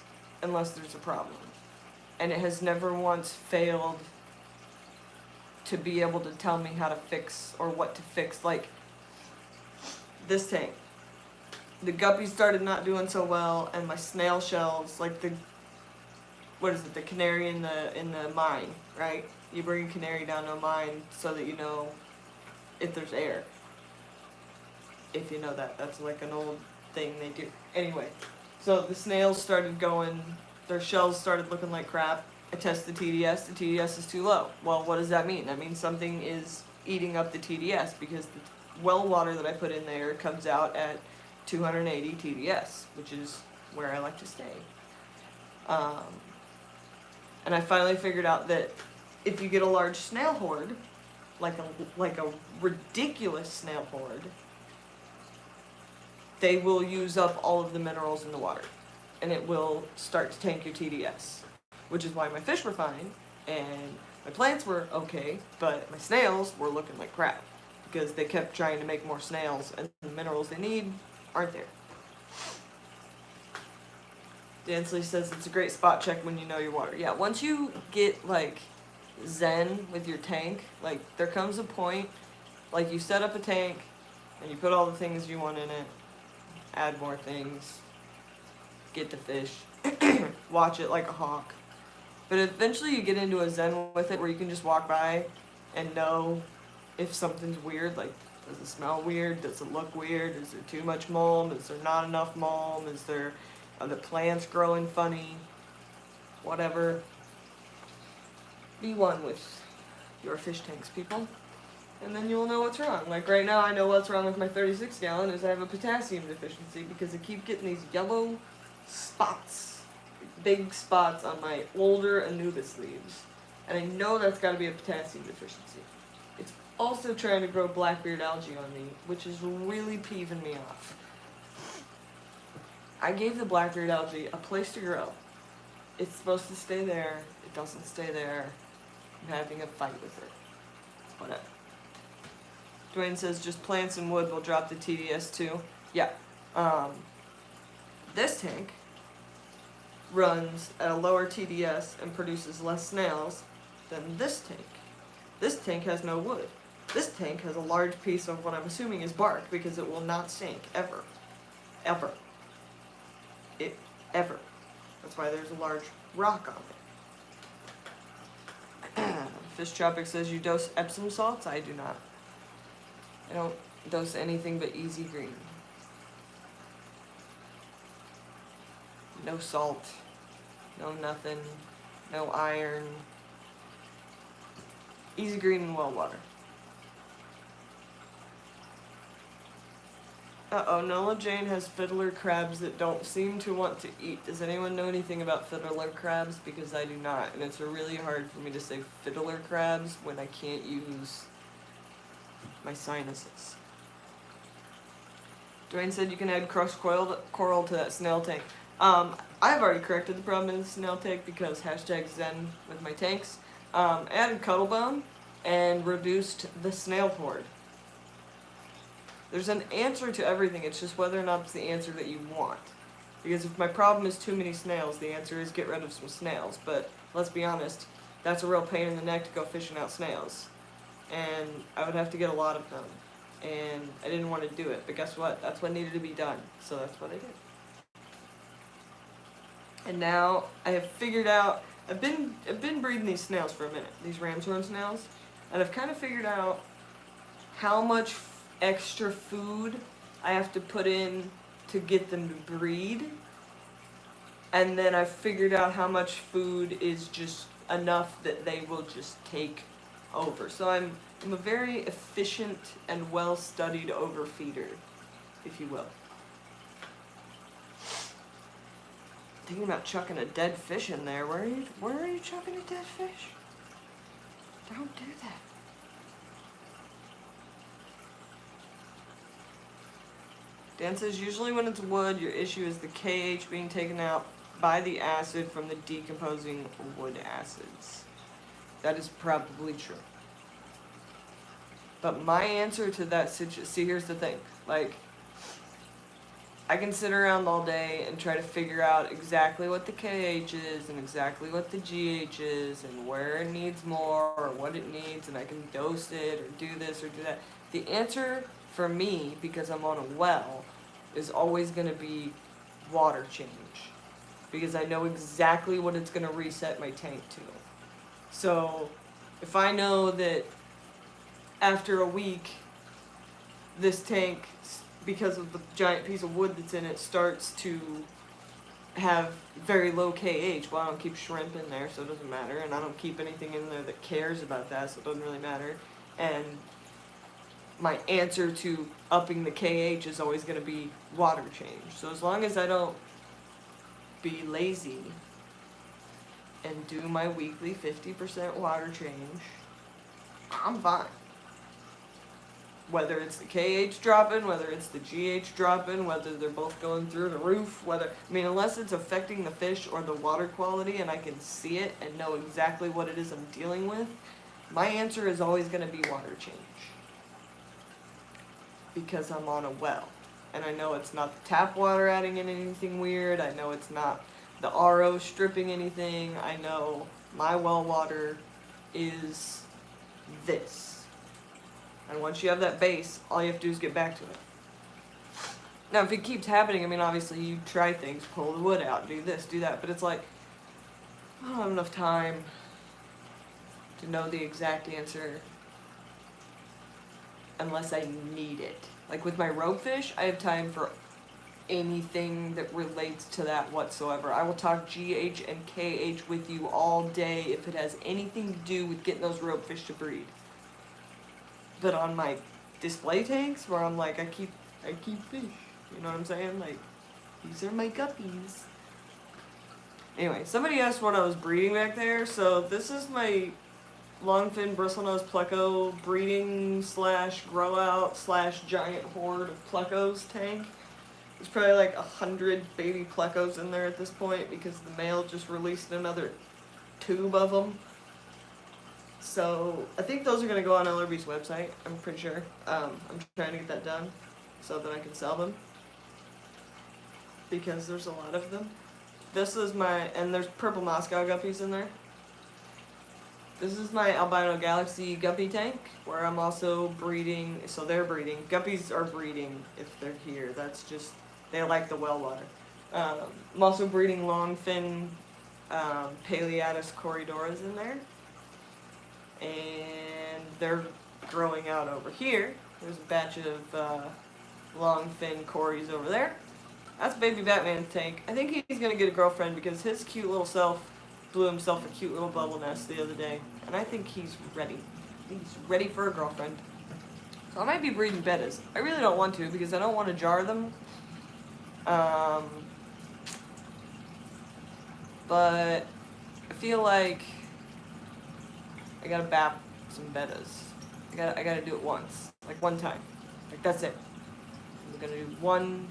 unless there's a problem. And it has never once failed to be able to tell me how to fix or what to fix. Like this tank, the guppies started not doing so well, and my snail shells, like the, what is it, the canary in the mine, right? You bring a canary down to a mine so that you know if there's air. If you know that, that's like an old thing they do. Anyway, so the snails started going, their shells started looking like crap. I test the TDS is too low. Well, what does that mean? That means something is eating up the TDS, because the well water that I put in there comes out at 280 TDS, which is where I like to stay. And I finally figured out that if you get a large snail horde, like a ridiculous snail horde, they will use up all of the minerals in the water, and it will start to tank your TDS, which is why my fish were fine, and my plants were okay, but my snails were looking like crap, because they kept trying to make more snails, and the minerals they need aren't there. Dansley says it's a great spot check when you know your water. Yeah, once you get like zen with your tank, like there comes a point, like you set up a tank and you put all the things you want in it, add more things, get the fish, watch it like a hawk. But eventually you get into a zen with it where you can just walk by and know if something's weird, like does it smell weird, does it look weird, is there too much mulm, is there not enough mulm, are the plants growing funny, whatever. Be one with your fish tanks, people, and then you'll know what's wrong. Like right now, I know what's wrong with my 36 gallon is I have a potassium deficiency, because I keep getting these yellow spots, big spots on my older Anubis leaves, and I know that's got to be a potassium deficiency. It's also trying to grow blackbeard algae on me, which is really peeving me off. I gave the black-beard algae a place to grow. It's supposed to stay there. It doesn't stay there. I'm having a fight with it. Whatever. Dwayne says just plants and wood will drop the TDS too. Yeah. This tank runs at a lower TDS and produces less snails than this tank. This tank has no wood. This tank has a large piece of what I'm assuming is bark because it will not sink ever. Ever. Ever. That's why there's a large rock on it. Fish Tropic says you dose Epsom salts? I do not. I don't dose anything but Easy Green. No salt. No nothing. No iron. Easy Green and well water. Uh-oh, Nola Jane has fiddler crabs that don't seem to want to eat. Does anyone know anything about fiddler crabs? Because I do not, and it's really hard for me to say fiddler crabs when I can't use my sinuses. Dwayne said you can add crushed coral to that snail tank. I've already corrected the problem in the snail tank because #Zen with my tanks. Added Cuttlebone and reduced the snail horde. There's an answer to everything, it's just whether or not it's the answer that you want. Because if my problem is too many snails, the answer is get rid of some snails. But let's be honest, that's a real pain in the neck to go fishing out snails. And I would have to get a lot of them. And I didn't want to do it, but guess what? That's what needed to be done. So that's what I did. And now I have figured out, I've been breeding these snails for a minute, these ram's horn snails, and I've kind of figured out how much extra food I have to put in to get them to breed, and then I've figured out how much food is just enough that they will just take over. So I'm a very efficient and well-studied overfeeder, if you will. Thinking about chucking a dead fish in there. Where are you chucking a dead fish? Don't do that. Dan says, usually when it's wood, your issue is the KH being taken out by the acid from the decomposing wood acids. That is probably true. But my answer to that situation, see, here's the thing. Like, I can sit around all day and try to figure out exactly what the KH is and exactly what the GH is and where it needs more or what it needs, and I can dose it or do this or do that. The answer for me, because I'm on a well, is always going to be water change. Because I know exactly what it's going to reset my tank to. So, if I know that after a week, this tank, because of the giant piece of wood that's in it, starts to have very low KH. Well, I don't keep shrimp in there, so it doesn't matter. And I don't keep anything in there that cares about that, so it doesn't really matter. And my answer to upping the KH is always going to be water change. So as long as I don't be lazy and do my weekly 50% water change, I'm fine. Whether it's the KH dropping, whether it's the GH dropping, whether they're both going through the roof, unless it's affecting the fish or the water quality and I can see it and know exactly what it is I'm dealing with, my answer is always going to be water change. Because I'm on a well. And I know it's not the tap water adding in anything weird. I know it's not the RO stripping anything. I know my well water is this. And once you have that base, all you have to do is get back to it. Now, if it keeps happening, obviously you try things, pull the wood out, do this, do that. But it's like, I don't have enough time to know the exact answer unless I need it. Like with my ropefish, I have time for anything that relates to that whatsoever. I will talk GH and KH with you all day if it has anything to do with getting those ropefish to breed. But on my display tanks, where I'm like, I keep fish. You know what I'm saying? Like, these are my guppies. Anyway, somebody asked what I was breeding back there. So this is my longfin bristlenose pleco breeding / grow out / giant horde of plecos tank. There's probably like 100 baby plecos in there at this point because the male just released another tube of them. So I think those are going to go on LRB's website, I'm pretty sure. I'm trying to get that done so that I can sell them because there's a lot of them. This is my, and there's purple Moscow guppies in there. This is my albino galaxy guppy tank where I'm also breeding, so they're breeding. Guppies are breeding if they're here. That's just, they like the well water. I'm also breeding long fin Paleatus corridoras in there. And they're growing out over here. There's a batch of long fin corys over there. That's baby Batman's tank. I think he's gonna get a girlfriend because his cute little self blew himself a cute little bubble nest the other day. And I think he's ready. He's ready for a girlfriend. So I might be breeding bettas. I really don't want to because I don't want to jar them. But I feel like I gotta bap some bettas. I gotta do it once. Like one time. Like that's it. I'm gonna do one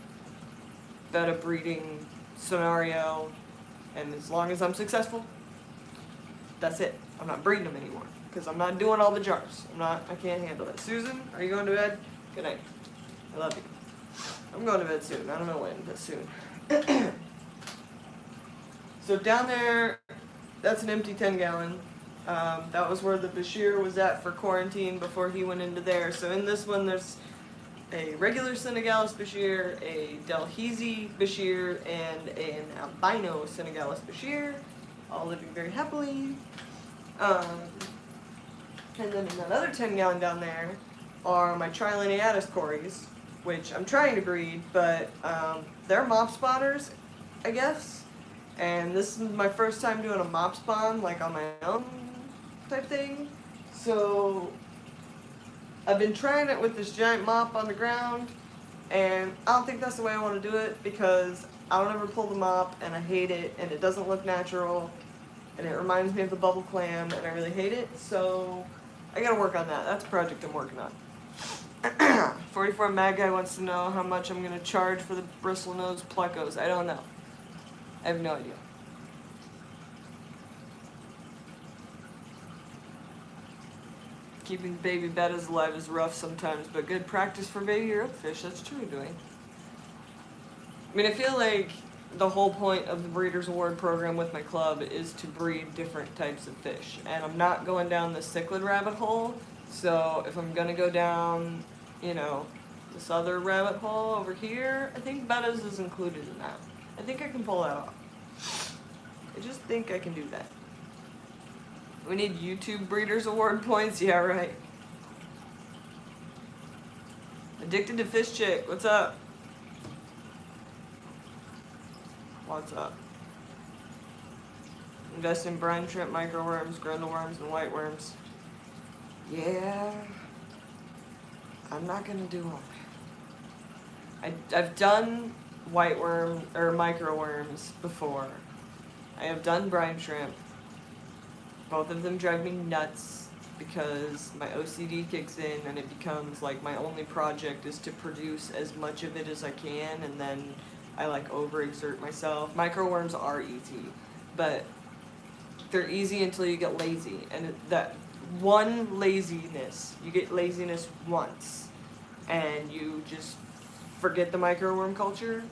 betta breeding scenario, and as long as I'm successful, that's it. I'm not breeding them anymore because I'm not doing all the jars. I can't handle it. Susan, are you going to bed? Good night. I love you. I'm going to bed soon. I don't know when, but soon. So down there, that's an empty 10-gallon. That was where the Bashir was at for quarantine before he went into there. So in this one, there's a regular Senegalese Bashir, a Delhaize Bashir, and an albino Senegalese Bashir, all living very happily. And then in that other 10-gallon down there are my Trilineatus cories, which I'm trying to breed, but they're mop spawners, I guess. And this is my first time doing a mop spawn, like on my own type thing. So I've been trying it with this giant mop on the ground, and I don't think that's the way I want to do it because I don't ever pull the mop, and I hate it, and it doesn't look natural, and it reminds me of the bubble clam, and I really hate it. So I gotta work on that. That's a project I'm working on. 44 Mad Guy wants to know how much I'm gonna charge for the bristlenose plecos. I don't know. I have no idea. Keeping baby bettas alive is rough sometimes, but good practice for baby rookfish. That's true, Dwayne. I mean, I feel like the whole point of the Breeders' Award program with my club is to breed different types of fish. And I'm not going down the cichlid rabbit hole, so if I'm gonna go down, you know, this other rabbit hole over here, I think bettas is included in that. I think I can pull that off. I just think I can do that. We need YouTube Breeders' Award points? Yeah, right. Addicted to Fish Chick, what's up? What's up? Invest in brine shrimp, microworms, grundle worms, and white worms. Yeah. I'm not gonna do them. I've done white worm or microworms before. I have done brine shrimp. Both of them drive me nuts because my OCD kicks in and it becomes like my only project is to produce as much of it as I can, and then I like overexert myself. Microworms are easy, but they're easy until you get lazy, and that one laziness, you get laziness once and you just forget the microworm culture.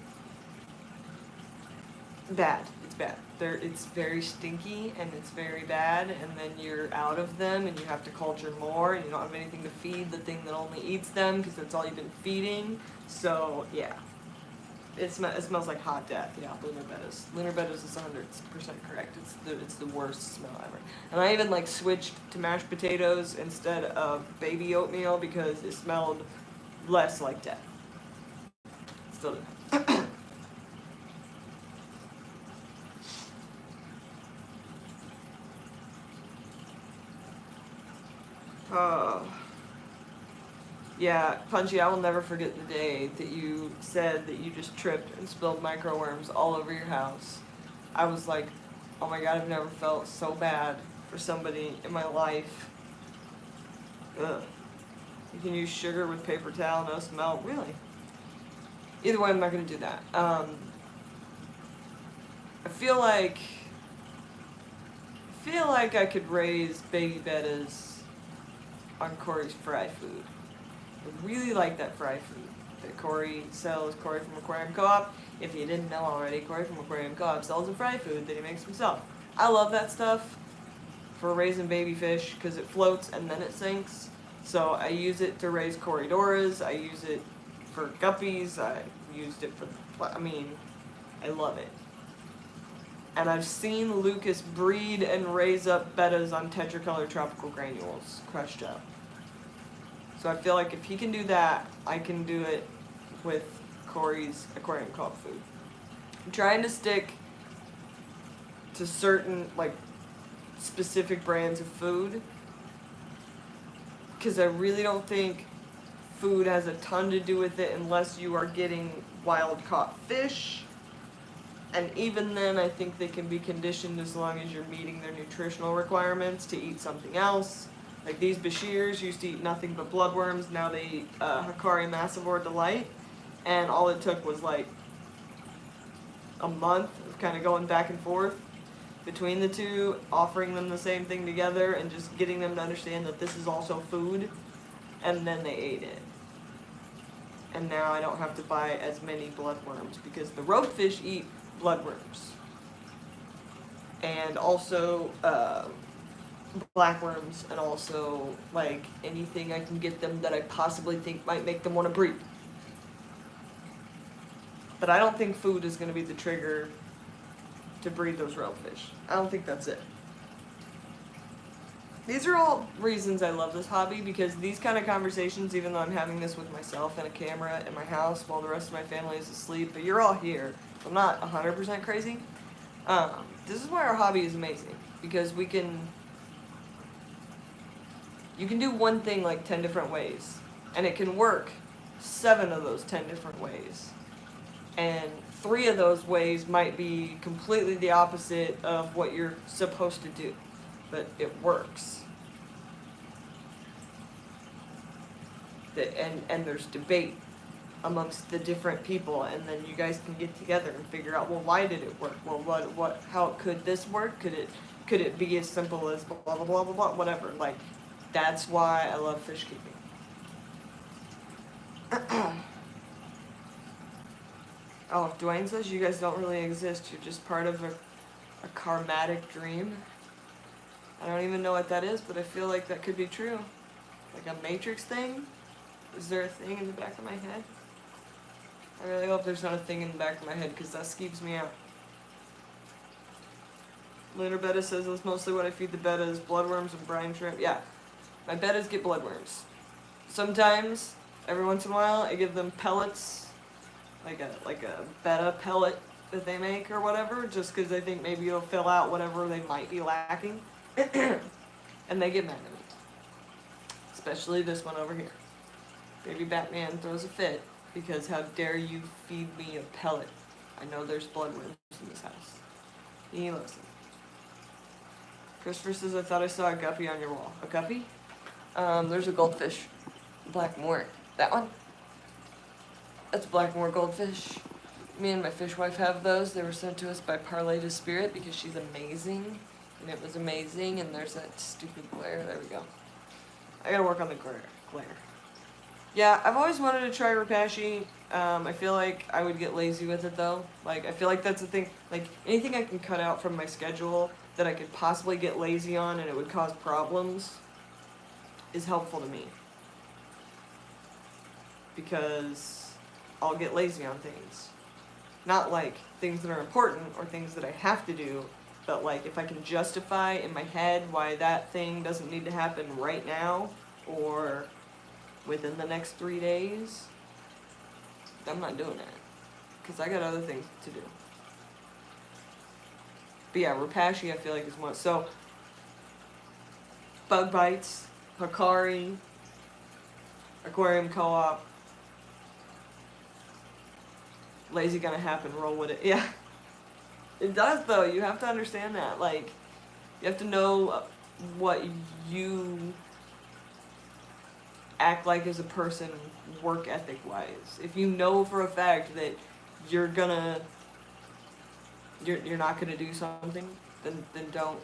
Bad. It's bad. It's very stinky and it's very bad, and then you're out of them and you have to culture more, and you don't have anything to feed the thing that only eats them because that's all you've been feeding. So yeah, it smells like hot death. Yeah, lunar bettas. Lunar bettas is 100% correct. It's the worst smell ever. And I even like switched to mashed potatoes instead of baby oatmeal because it smelled less like death. Still do. Yeah, Punchy, I will never forget the day that you said that you just tripped and spilled microworms all over your house. I was like, oh my god, I've never felt so bad for somebody in my life. Ugh. You can use sugar with paper towel, no smell. Really? Either way, I'm not gonna do that. I feel like I could raise baby bettas on Corey's fry food. I really like that fry food that Corey sells. Corey from Aquarium Co-op. If you didn't know already, Corey from Aquarium Co-op sells a fry food that he makes himself. I love that stuff for raising baby fish because it floats and then it sinks. So I use it to raise Corydoras. I use it for guppies. I used it for, I love it. And I've seen Lucas breed and raise up bettas on tetracolor tropical granules, crushed up. So I feel like if he can do that, I can do it with Corey's Aquarium Co-op food. I'm trying to stick to certain, specific brands of food, because I really don't think food has a ton to do with it unless you are getting wild caught fish. And even then, I think they can be conditioned as long as you're meeting their nutritional requirements to eat something else. Like these Bashirs used to eat nothing but bloodworms. Now they eat Hikari Massivore Delight. And all it took was like a month of kind of going back and forth between the two, offering them the same thing together and just getting them to understand that this is also food. And then they ate it. And now I don't have to buy as many bloodworms because the ropefish eat bloodworms. And also blackworms, and also anything I can get them that I possibly think might make them want to breed. But I don't think food is going to be the trigger to breed those ropefish. I don't think that's it. These are all reasons I love this hobby, because these kind of conversations, even though I'm having this with myself and a camera in my house while the rest of my family is asleep, but you're all here, so I'm not 100% crazy. This is why our hobby is amazing, because you can do one thing 10 different ways, and it can work 7 of those 10 different ways. And 3 of those ways might be completely the opposite of what you're supposed to do, but it works. And there's debate amongst the different people, and then you guys can get together and figure out, well, why did it work? Well, how could this work? Could it be as simple as blah blah blah blah blah, whatever. That's why I love fish keeping. Oh, Dwayne says you guys don't really exist. You're just part of a karmatic dream. I don't even know what that is, but I feel like that could be true. Like a Matrix thing? Is there a thing in the back of my head? I really hope there's not a thing in the back of my head, because that skeeps me out. Lunar Betta says that's mostly what I feed the bettas, bloodworms and brine shrimp. Yeah, my bettas get bloodworms. Sometimes, every once in a while, I give them pellets, like a betta pellet that they make or whatever, just because I think maybe it'll fill out whatever they might be lacking. And they get mad at me. Especially this one over here. Baby Batman throws a fit because how dare you feed me a pellet? I know there's bloodworms in this house. He loves them. Christopher says, I thought I saw a guppy on your wall. A guppy? There's a goldfish. Blackmore. That one? That's Blackmore goldfish. Me and my fish wife have those. They were sent to us by Parlay to Spirit because she's amazing. And it was amazing, and there's that stupid glare. There we go. I gotta work on the glare. Yeah, I've always wanted to try Repashy. I feel like I would get lazy with it, though. I feel like that's the thing. Anything I can cut out from my schedule that I could possibly get lazy on and it would cause problems is helpful to me. Because I'll get lazy on things. Not things that are important or things that I have to do, but if I can justify in my head why that thing doesn't need to happen right now or within the next 3 days, I'm not doing that. Because I got other things to do. But yeah, Repashy I feel like is one. So, Bug Bites, Hikari, Aquarium Co-op, lazy gonna happen, roll with it. Yeah. It does, though. You have to understand that. You have to know what you act like as a person, work ethic wise. If you know for a fact that you're not gonna do something, then don't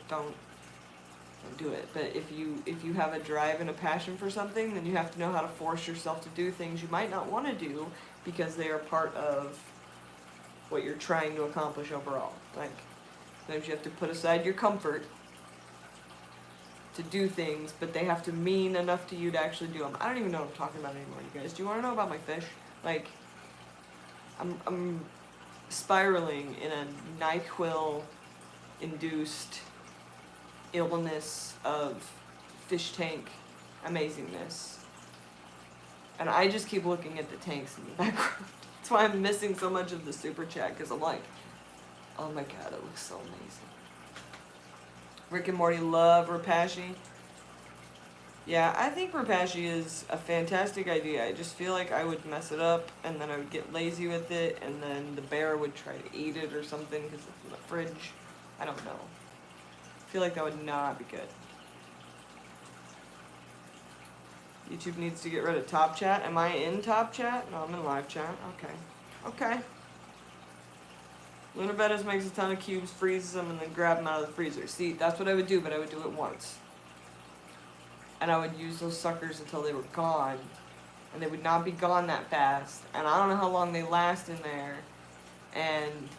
do it. But if you have a drive and a passion for something, then you have to know how to force yourself to do things you might not want to do because they are part of what you're trying to accomplish overall. Like, sometimes you have to put aside your comfort to do things, but they have to mean enough to you to actually do them. I don't even know what I'm talking about anymore, you guys. Do you want to know about my fish? Like, I'm spiraling in a NyQuil-induced illness of fish tank amazingness. And I just keep looking at the tanks in the background. That's why I'm missing so much of the super chat, because I'm like, oh my god, it looks so amazing. Rick and Morty love Rapashi. Yeah, I think Rapashi is a fantastic idea. I just feel like I would mess it up, and then I would get lazy with it, and then the bear would try to eat it or something because it's in the fridge. I don't know. I feel like that would not be good. YouTube needs to get rid of Top Chat. Am I in Top Chat? No, I'm in Live Chat. Okay. Okay. Lunar Bettis makes a ton of cubes, freezes them, and then grab them out of the freezer. See, that's what I would do, but I would do it once. And I would use those suckers until they were gone. And they would not be gone that fast. And I don't know how long they last in there. And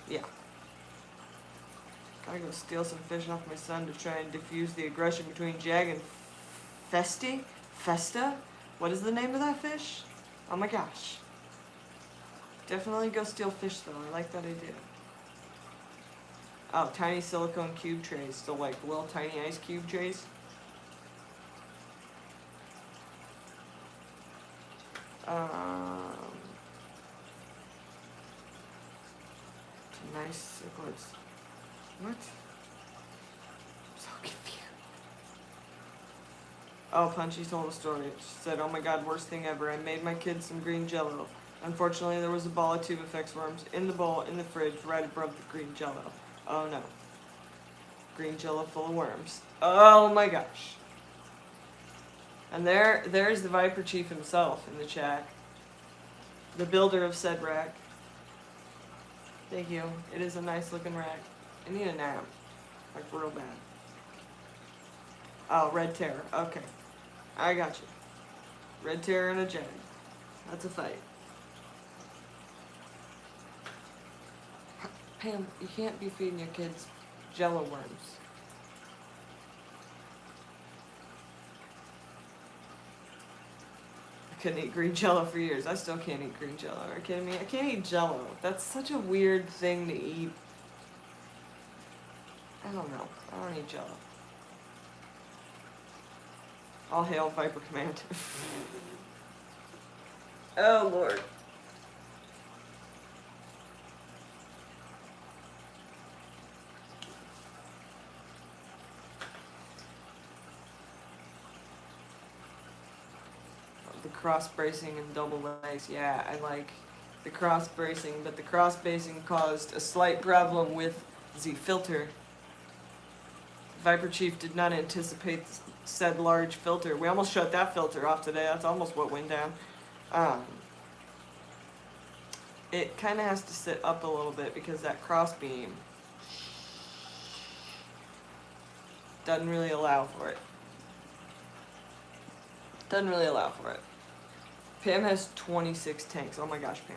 yeah. Gotta go steal some fish off my son to try and diffuse the aggression between Jag and Festa? What is the name of that fish? Oh my gosh. Definitely go steal fish though. I like that idea. Oh, tiny silicone cube trays. So like little tiny ice cube trays. Nice cichlids. What? I'm so confused. Oh, Punchy told a story. She said, oh my god, worst thing ever. I made my kids some green jello. Unfortunately, there was a ball of tube effects worms in the bowl in the fridge right above the green jello. Oh no. Green jello full of worms. Oh my gosh. And there's the Viper Chief himself in the chat. The builder of said rack. Thank you. It is a nice looking rack. I need a nap. Like real bad. Oh, Red Terror. Okay. I got you. Red Terror and a Jag. That's a fight. Pam, you can't be feeding your kids jello worms. I couldn't eat green jello for years. I still can't eat green jello. Are you kidding me? I can't eat jello. That's such a weird thing to eat. I don't know. I don't eat jello. All hail Viper Command. Oh Lord. The cross bracing and double legs. Yeah, I like the cross bracing, but the cross bracing caused a slight problem with the filter. Viper Chief did not anticipate said large filter. We almost shut that filter off today. That's almost what went down. It kind of has to sit up a little bit because that cross beam doesn't really allow for it. Doesn't really allow for it. Pam has 26 tanks. Oh my gosh, Pam.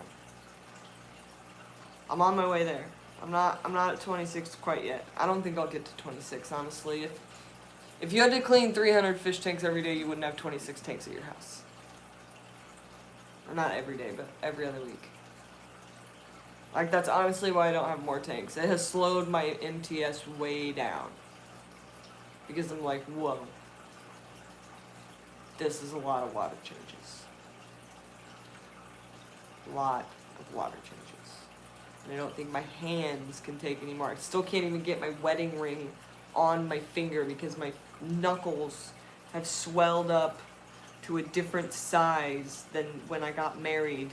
I'm on my way there. I'm not at 26 quite yet. I don't think I'll get to 26, honestly. If you had to clean 300 fish tanks every day, you wouldn't have 26 tanks at your house. Or not every day, but every other week. Like, that's honestly why I don't have more tanks. It has slowed my MTS way down. Because I'm like, whoa. This is a lot of water changes. A lot of water changes. And I don't think my hands can take anymore. I still can't even get my wedding ring on my finger because my knuckles have swelled up to a different size than when I got married.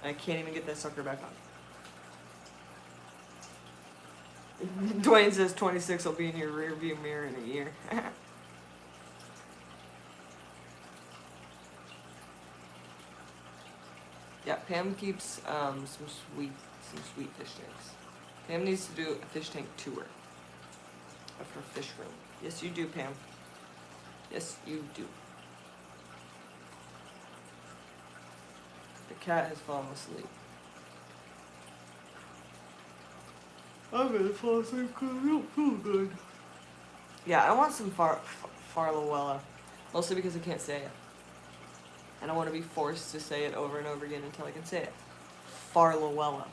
And I can't even get that sucker back on. Dwayne says 26 will be in your rear view mirror in a year. Yeah, Pam keeps some sweet fish tanks. Pam needs to do a fish tank tour of her fish room. Yes, you do, Pam. Yes, you do. The cat has fallen asleep. I'm gonna fall asleep because I don't feel good. Yeah, I want some Farlowella, mostly because I can't say it. I don't want to be forced to say it over and over again until I can say it. Farlowella.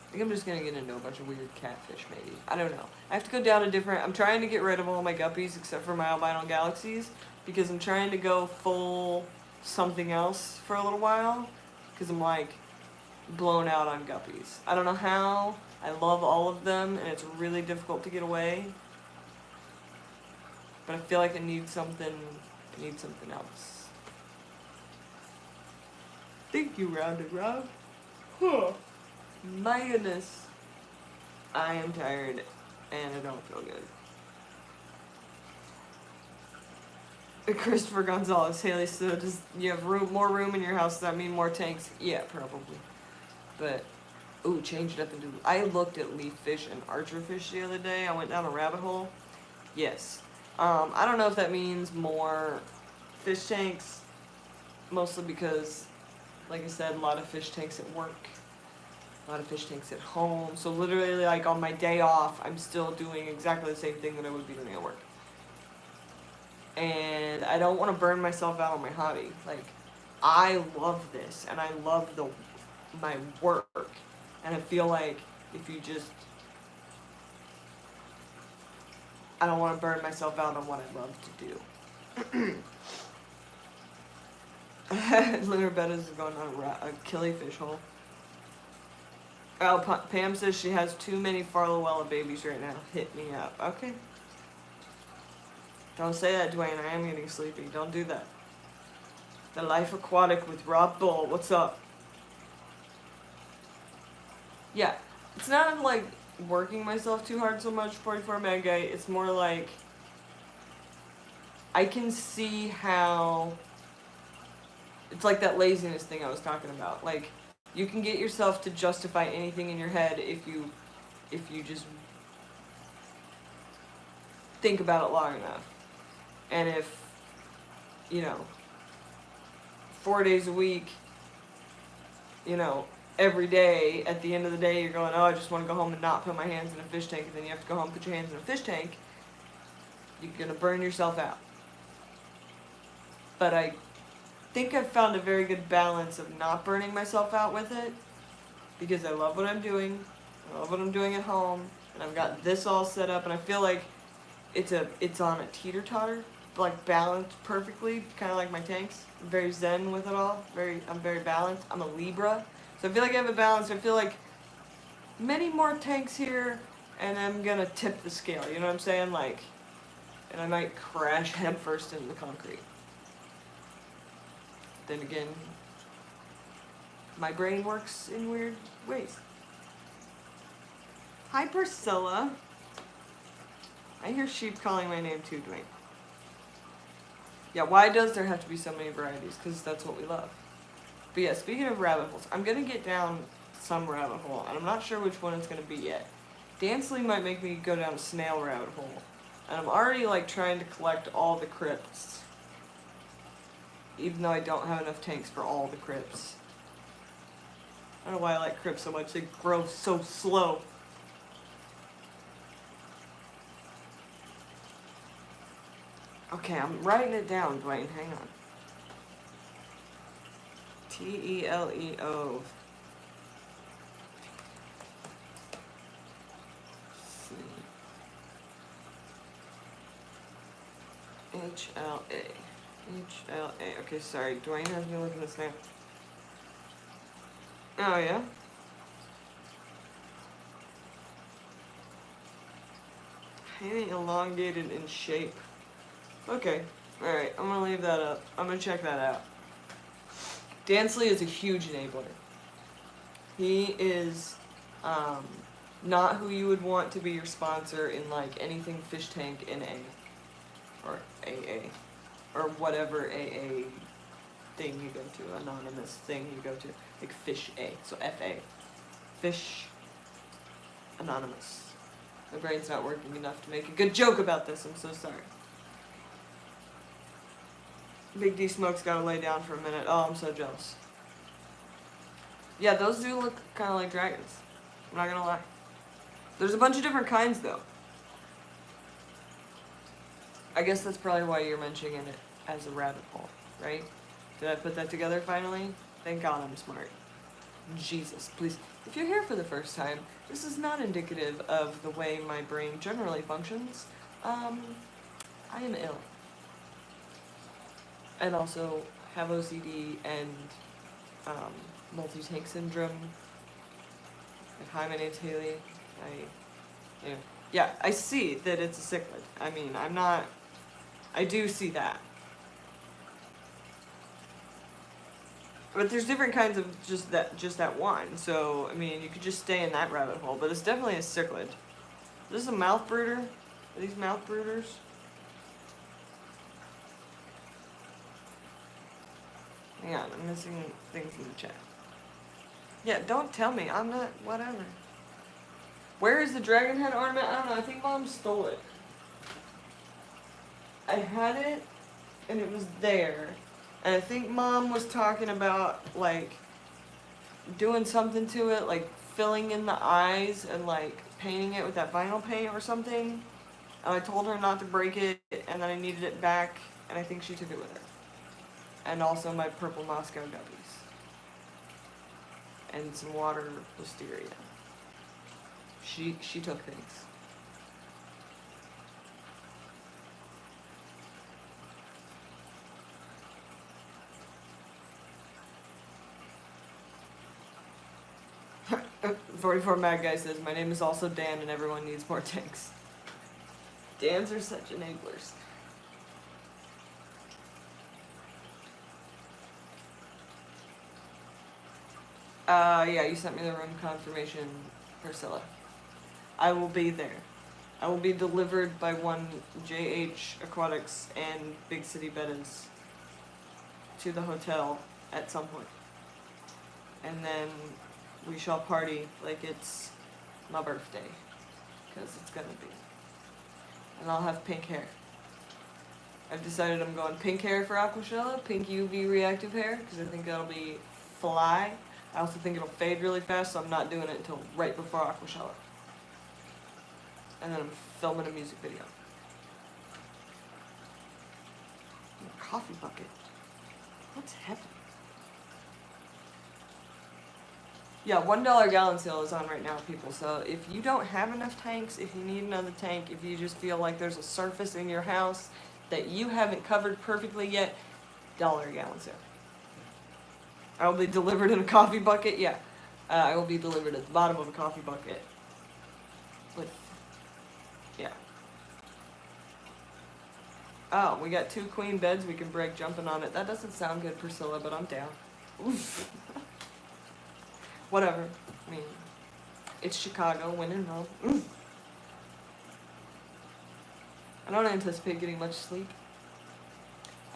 I think I'm just gonna get into a bunch of weird catfish, maybe. I don't know. I have to go down a different... I'm trying to get rid of all my guppies except for my albino galaxies because I'm trying to go full something else for a little while because I'm like blown out on guppies. I don't know how. I love all of them and it's really difficult to get away. But I feel like I need something else. Thank you, Rounded Rob. Huh. My goodness. I am tired and I don't feel good. Christopher Gonzalez, Haley, so does you have more room in your house? Does that mean more tanks? Yeah, probably. But, ooh, change it up into... I looked at leaf fish and archer fish the other day. I went down a rabbit hole. Yes. I don't know if that means more fish tanks, mostly because, like I said, a lot of fish tanks at work, a lot of fish tanks at home. So literally, like, on my day off, I'm still doing exactly the same thing that I would be doing at work. And I don't want to burn myself out on my hobby. Like, I love this, and I love my work. And I feel like if you just... I don't want to burn myself out on what I love to do. Lunar Bettas is going on a killifish hole. Oh, Pam says she has too many Farlowella babies right now. Hit me up. Okay. Don't say that, Dwayne. I am getting sleepy. Don't do that. The Life Aquatic with Rob Bull. What's up? Yeah. It's not like working myself too hard so much, 44 mega. It's more like I can see how it's like that laziness thing I was talking about. Like, you can get yourself to justify anything in your head if you just think about it long enough. And if, 4 days a week, every day, at the end of the day, you're going, oh, I just want to go home and not put my hands in a fish tank, and then you have to go home and put your hands in a fish tank, you're going to burn yourself out. But I think I've found a very good balance of not burning myself out with it, because I love what I'm doing, I love what I'm doing at home, and I've got this all set up, and I feel like it's on a teeter-totter, like balanced perfectly, kind of like my tanks. I'm very zen with it all, I'm very balanced. I'm a Libra. So I feel like I have a balance. I feel like many more tanks here, and I'm gonna tip the scale. You know what I'm saying? Like, and I might crash headfirst into the concrete. Then again, my brain works in weird ways. Hi, Priscilla. I hear sheep calling my name too, Dwayne. Yeah, why does there have to be so many varieties? Because that's what we love. But yeah, speaking of rabbit holes, I'm going to get down some rabbit hole, and I'm not sure which one it's going to be yet. Dansley might make me go down a snail rabbit hole. And I'm already, like, trying to collect all the crypts. Even though I don't have enough tanks for all the crypts. I don't know why I like crypts so much. They grow so slow. Okay, I'm writing it down, Dwayne. Hang on. T-E-L-E-O. H-L-A. H-L-A. Okay, sorry. Dwayne has me looking this now. Oh, yeah? Hanging elongated in shape. Okay. Alright, I'm gonna leave that up. I'm gonna check that out. Dansley is a huge enabler. He is not who you would want to be your sponsor in like anything fish tank in A or AA. or whatever AA thing you go to, anonymous thing you go to, like Fish A, so FA, Fish Anonymous. My brain's not working enough to make a good joke about this, I'm so sorry. Big D Smoke's gotta lay down for a minute. Oh, I'm so jealous. Yeah, those do look kind of like dragons. I'm not gonna lie. There's a bunch of different kinds, though. I guess that's probably why you're mentioning it as a rabbit hole, right? Did I put that together finally? Thank God I'm smart. Jesus, please. If you're here for the first time, this is not indicative of the way my brain generally functions. I am ill. And also have OCD and multi-tank syndrome. And hi, my name's Haley. Yeah, I see that it's a cichlid. I mean, I do see that. But there's different kinds of just that one. So, I mean, you could just stay in that rabbit hole. But it's definitely a cichlid. This is a mouth brooder. Are these mouth brooders? Hang on, I'm missing things in the chat. Yeah, don't tell me. I'm not, whatever. Where is the dragon head ornament? I don't know. I think Mom stole it. I had it, and it was there. And I think Mom was talking about, like, doing something to it, like filling in the eyes and, like, painting it with that vinyl paint or something. And I told her not to break it, and then I needed it back, and I think she took it with her. And also my purple Moscow guppies. And some water wisteria. She took things. "44 Mad Guy says, my name is also Dan and everyone needs more tanks." Dans are such enablers. Yeah, you sent me the room confirmation, Priscilla. I will be there. I will be delivered by one JH Aquatics and Big City Beddens to the hotel at some point. And then we shall party like it's my birthday, because it's gonna be. And I'll have pink hair. I've decided I'm going pink hair for Aquashella, pink UV reactive hair, because I think that'll be fly. I also think it'll fade really fast, so I'm not doing it until right before Aquashella. And then I'm filming a music video. A coffee bucket. What's happening? Yeah, $1 gallon sale is on right now, people. So if you don't have enough tanks, if you need another tank, if you just feel like there's a surface in your house that you haven't covered perfectly yet, $1 gallon sale. I will be delivered in a coffee bucket. Yeah, I will be delivered at the bottom of a coffee bucket. With, yeah. Oh, we got 2 queen beds we can break jumping on it. That doesn't sound good, Priscilla, but I'm down. Oof. Whatever. I mean, it's Chicago, win and roll. I don't anticipate getting much sleep.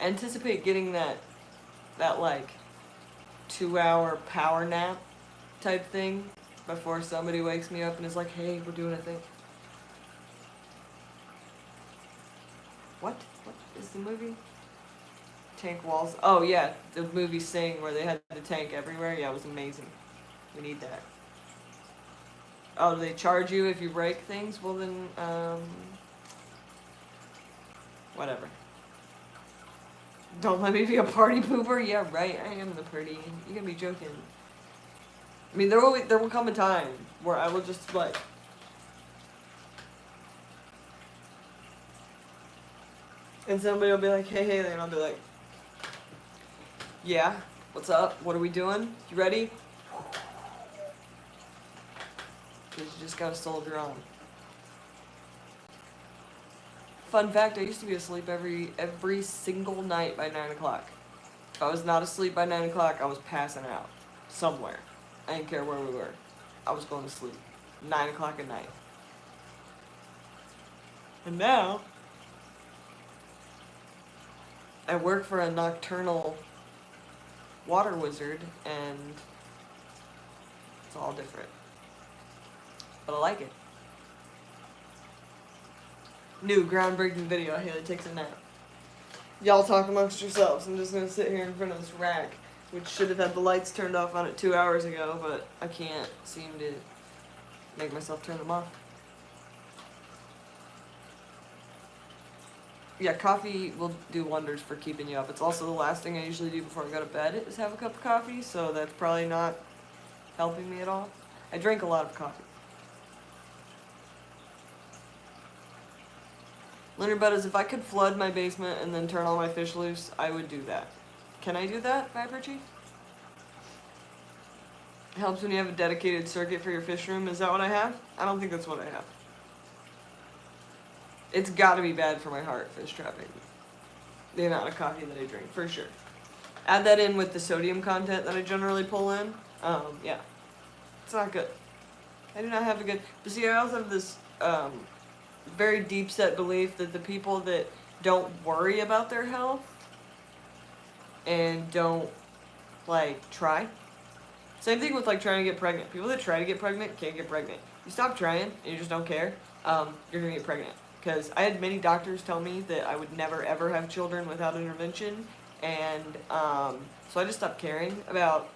I anticipate getting that like 2-hour power nap type thing before somebody wakes me up and is like, hey, we're doing a thing. What is the movie? Tank walls. Oh yeah, the movie Sing where they had the tank everywhere. Yeah, it was amazing. We need that. Oh, do they charge you if you break things? Well then, whatever. Don't let me be a party pooper? Yeah, right, I am the party. You can be joking. I mean, there will come a time where I will just, like... And somebody will be like, hey, Haley, and I'll be like, yeah, what's up? What are we doing? You ready? Because you just gotta soldier on. Fun fact, I used to be asleep every single night by 9 o'clock. If I was not asleep by 9 o'clock, I was passing out. Somewhere. I didn't care where we were. I was going to sleep. 9 o'clock at night. And now... I work for a nocturnal water wizard, and it's all different. But I like it. New groundbreaking video. Haley takes a nap. Y'all talk amongst yourselves. I'm just gonna sit here in front of this rack, which should have had the lights turned off on it 2 hours ago, but I can't seem to make myself turn them off. Yeah, coffee will do wonders for keeping you up. It's also the last thing I usually do before I go to bed is have a cup of coffee, so that's probably not helping me at all. I drink a lot of coffee. Leonard Butters, if I could flood my basement and then turn all my fish loose, I would do that. Can I do that, Viper Chief? It helps when you have a dedicated circuit for your fish room. Is that what I have? I don't think that's what I have. It's gotta be bad for my heart, fish trapping. The amount of coffee that I drink, for sure. Add that in with the sodium content that I generally pull in. Yeah. It's not good. I do not have a good... But see, I also have this very deep-set belief that the people that don't worry about their health and don't, like, try. Same thing with, like, trying to get pregnant. People that try to get pregnant can't get pregnant. You stop trying and you just don't care, you're gonna get pregnant. Because I had many doctors tell me that I would never ever have children without intervention, and so I just stopped caring about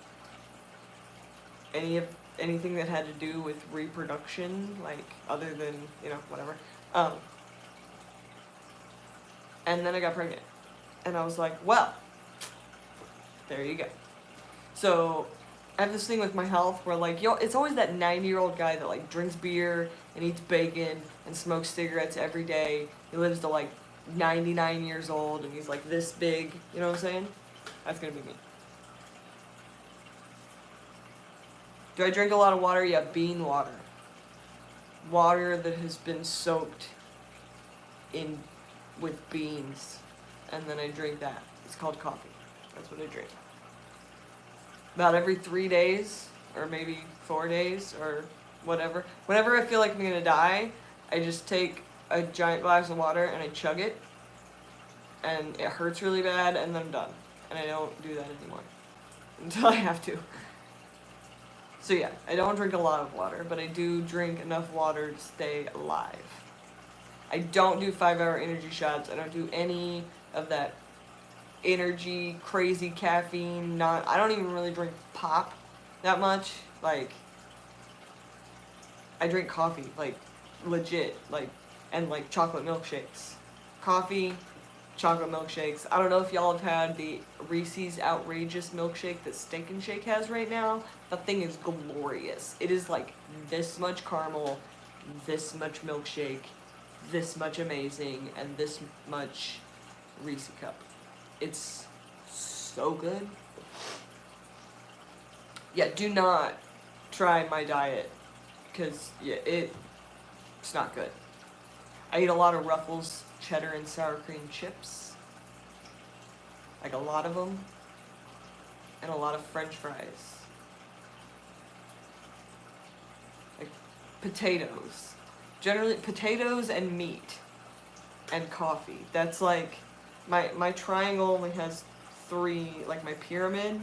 anything that had to do with reproduction, like other than, you know, whatever. And then I got pregnant, and I was like, well, there you go. So I have this thing with my health where, like, yo, it's always that 90-year-old guy that, like, drinks beer and eats bacon and smokes cigarettes every day. He lives to, like, 99 years old, and he's, like, this big. You know what I'm saying? That's gonna be me. Do I drink a lot of water? Yeah, bean water. Water that has been soaked in with beans, and then I drink that. It's called coffee. That's what I drink. About every 3 days, or maybe 4 days, or whatever. Whenever I feel like I'm gonna die, I just take a giant glass of water and I chug it, and it hurts really bad, and then I'm done. And I don't do that anymore until I have to. So yeah, I don't drink a lot of water, but I do drink enough water to stay alive. I don't do 5-hour energy shots. I don't do any of that energy, crazy caffeine, I don't even really drink pop that much. Like, I drink coffee, like, legit, like, and, like, chocolate milkshakes. Coffee, chocolate milkshakes. I don't know if y'all have had the Reese's Outrageous milkshake that Stink and Shake has right now. That thing is glorious. It is, like, this much caramel, this much milkshake, this much amazing, and this much Reese cup. It's so good. Yeah, do not try my diet, because yeah, it's not good. I eat a lot of Ruffles cheddar and sour cream chips, like a lot of them, and a lot of French fries. Like potatoes. Generally potatoes and meat and coffee. That's like my triangle only has 3, like my pyramid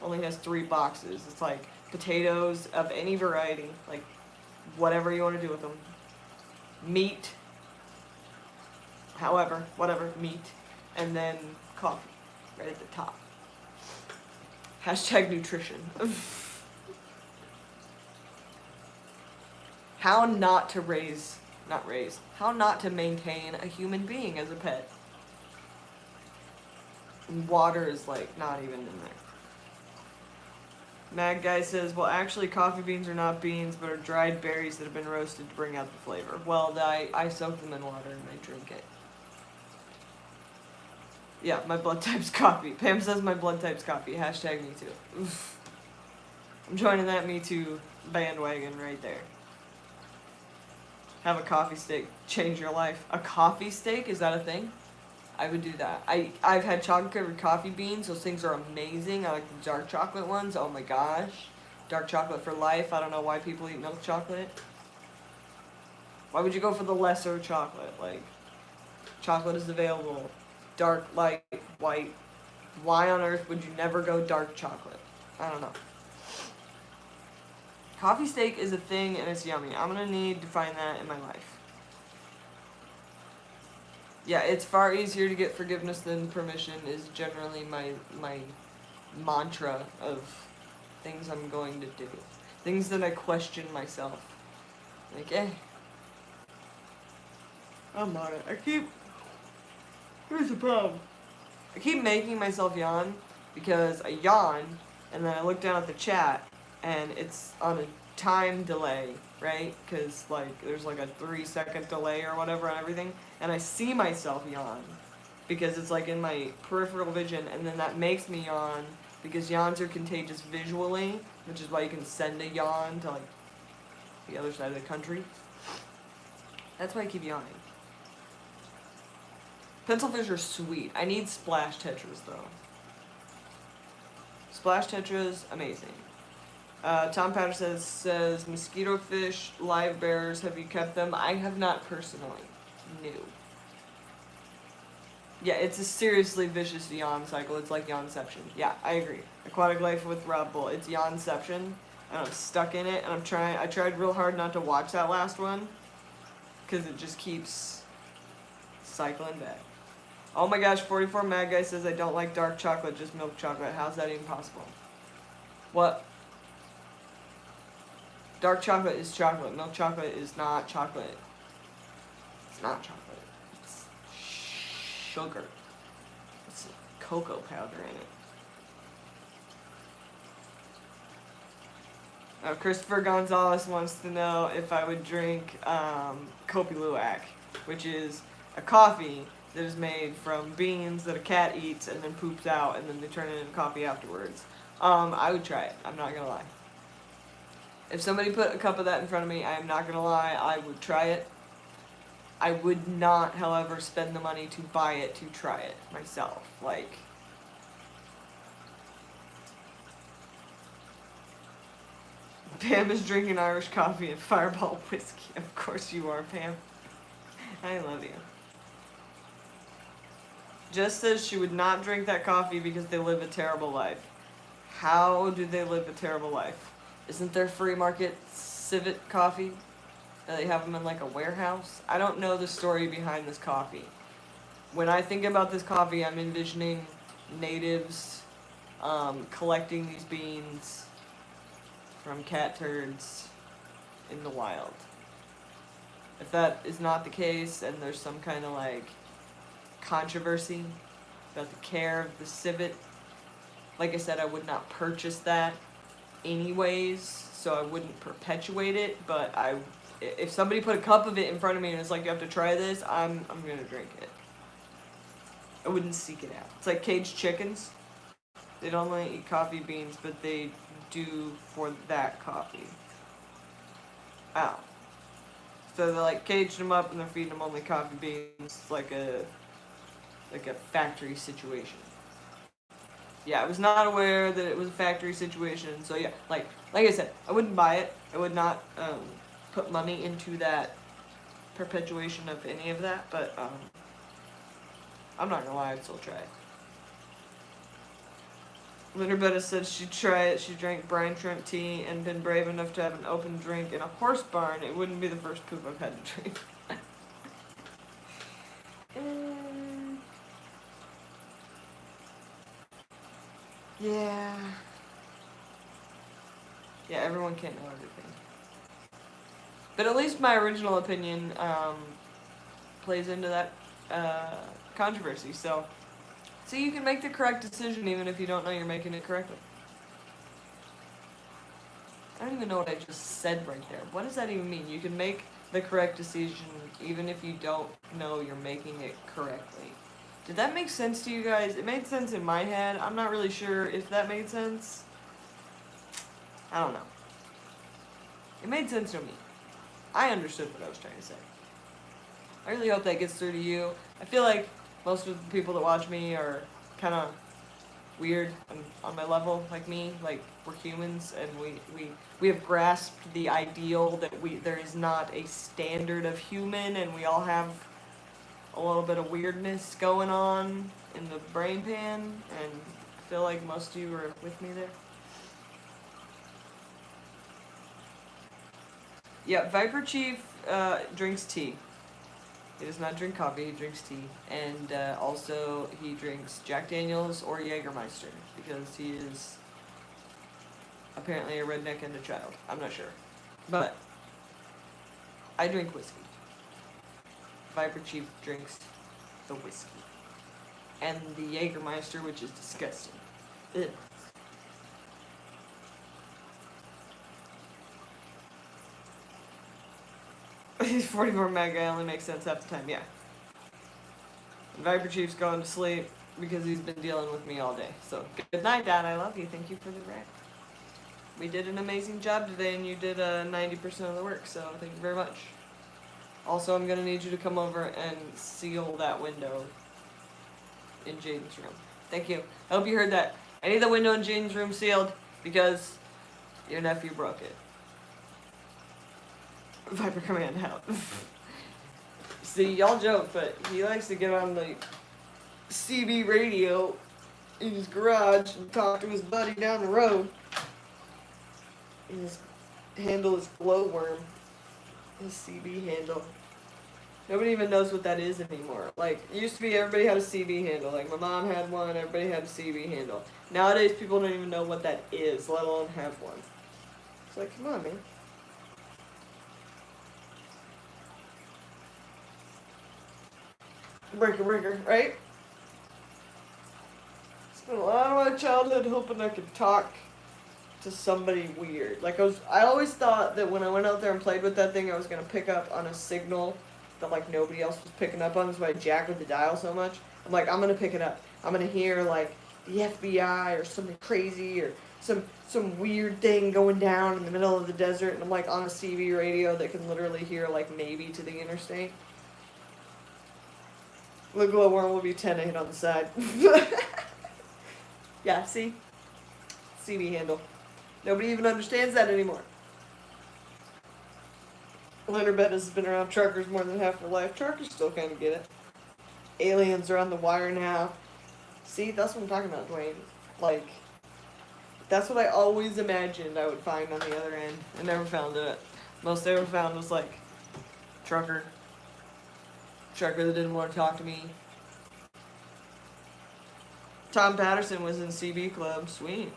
only has 3 boxes. It's like potatoes of any variety, like whatever you want to do with them. Meat, however, whatever, meat, and then coffee, right at the top. Hashtag nutrition. How not to how not to maintain a human being as a pet. Water is like not even in there. Mad Guy says, well, actually coffee beans are not beans, but are dried berries that have been roasted to bring out the flavor. Well, I soak them in water and I drink it. Yeah, my blood type's coffee. Pam says my blood type's coffee. Hashtag me too. Oof. I'm joining that me too bandwagon right there. Have a coffee steak. Change your life. A coffee steak? Is that a thing? I would do that. I've had chocolate covered coffee beans. Those things are amazing. I like the dark chocolate ones. Oh my gosh. Dark chocolate for life. I don't know why people eat milk chocolate. Why would you go for the lesser chocolate? Like, chocolate is available. Dark, light, white. Why on earth would you never go dark chocolate? I don't know. Coffee steak is a thing and it's yummy. I'm gonna need to find that in my life. Yeah, it's far easier to get forgiveness than permission is generally my mantra of things I'm going to do. Things that I question myself. Like, I'm on it. Here's the problem. I keep making myself yawn because I yawn and then I look down at the chat and it's on a time delay, right? Because, like, there's like a 3-second delay or whatever on everything. And I see myself yawn because it's like in my peripheral vision, and then that makes me yawn because yawns are contagious visually, which is why you can send a yawn to, like, the other side of the country. That's why I keep yawning. Pencilfish are sweet. I need splash tetras, though. Splash tetras, amazing. Tom Patterson says, mosquito fish, live bears, have you kept them? I have not personally. No. Yeah, it's a seriously vicious yawn cycle. It's like yawnception. Yeah, I agree. Aquatic Life with Rob Bull. It's yawnception, and I'm stuck in it, and I tried real hard not to watch that last one, because it just keeps cycling back. Oh my gosh, 44 Mad Guy says I don't like dark chocolate, just milk chocolate. How's that even possible? What? Dark chocolate is chocolate. Milk chocolate is not chocolate. It's not chocolate. It's sugar. It's cocoa powder in it. Christopher Gonzalez wants to know if I would drink Kopi Luwak, which is a coffee that is made from beans that a cat eats and then poops out, and then they turn it into coffee afterwards. I would try it. I'm not gonna lie. If somebody put a cup of that in front of me, I am not gonna lie, I would try it. I would not, however, spend the money to buy it to try it myself. Like, Pam is drinking Irish coffee and Fireball whiskey. Of course you are, Pam. I love you. Just says she would not drink that coffee because they live a terrible life. How do they live a terrible life? Isn't there free market civet coffee? And they have them in like a warehouse? I don't know the story behind this coffee. When I think about this coffee, I'm envisioning natives collecting these beans from cat turds in the wild. If that is not the case, and there's some kind of like controversy about the care of the civet, like I said, I would not purchase that anyways, so I wouldn't perpetuate it, but if somebody put a cup of it in front of me and it's like, you have to try this, I'm gonna drink it. I wouldn't seek it out. It's like caged chickens. They don't only eat coffee beans, but they do for that coffee. Ow. So they're like caged them up and they're feeding them only coffee beans, like a factory situation. Yeah, I was not aware that it was a factory situation, so yeah, like I said, I wouldn't buy it. I would not put money into that perpetuation of any of that, but I'm not gonna lie, I'd still try it. Linderbetta said she'd try it. She drank brine shrimp tea and been brave enough to have an open drink in a horse barn. It wouldn't be the first poop I've had to drink. Yeah. Yeah, everyone can't know everything. But at least my original opinion plays into that controversy. So you can make the correct decision even if you don't know you're making it correctly. I don't even know what I just said right there. What does that even mean? You can make the correct decision even if you don't know you're making it correctly. Did that make sense to you guys? It made sense in my head. I'm not really sure if that made sense. I don't know. It made sense to me. I understood what I was trying to say. I really hope that gets through to you. I feel like most of the people that watch me are kind of weird and on my level, like me. Like, we're humans, and we have grasped the ideal that there is not a standard of human, and we all have a little bit of weirdness going on in the brain pan, and I feel like most of you are with me there. Yeah, Viper Chief drinks tea. He does not drink coffee, he drinks tea. And also he drinks Jack Daniels or Jägermeister because he is apparently a redneck and a child. I'm not sure. But I drink whiskey. Viper Chief drinks the whiskey. And the Jägermeister, which is disgusting. Ugh. 44 mag guy only makes sense half the time, yeah. Viper Chief's going to sleep because he's been dealing with me all day. So, good night, Dad. I love you. Thank you for the rant. We did an amazing job today, and you did 90% of the work, so thank you very much. Also, I'm going to need you to come over and seal that window in Jaden's room. Thank you. I hope you heard that. I need the window in Jaden's room sealed because your nephew broke it. Viper command out. See, y'all joke, but he likes to get on the CB radio in his garage and talk to his buddy down the road. And his handle is glowworm. His CB handle. Nobody even knows what that is anymore. Like, it used to be everybody had a CB handle. Like, my mom had one, everybody had a CB handle. Nowadays, people don't even know what that is, let alone have one. It's like, come on, man. Breaker, right? Spent a lot of my childhood hoping I could talk to somebody weird. Like, I always thought that when I went out there and played with that thing, I was going to pick up on a signal that, like, nobody else was picking up on. That's why I jacked with the dial so much. I'm like, I'm going to pick it up. I'm going to hear, like, the FBI or something crazy or some weird thing going down in the middle of the desert. And I'm, like, on a CB radio that can literally hear, like, maybe to the interstate. The glowworm will be 10-8 on the side. Yeah, see? CB handle. Nobody even understands that anymore. Leonard Bettis has been around truckers more than half their life. Truckers still kind of get it. Aliens are on the wire now. See, that's what I'm talking about, Dwayne. Like, that's what I always imagined I would find on the other end. I never found it. Most I ever found was, like, trucker that didn't want to talk to me. Tom Patterson was in CB Club. Sweet.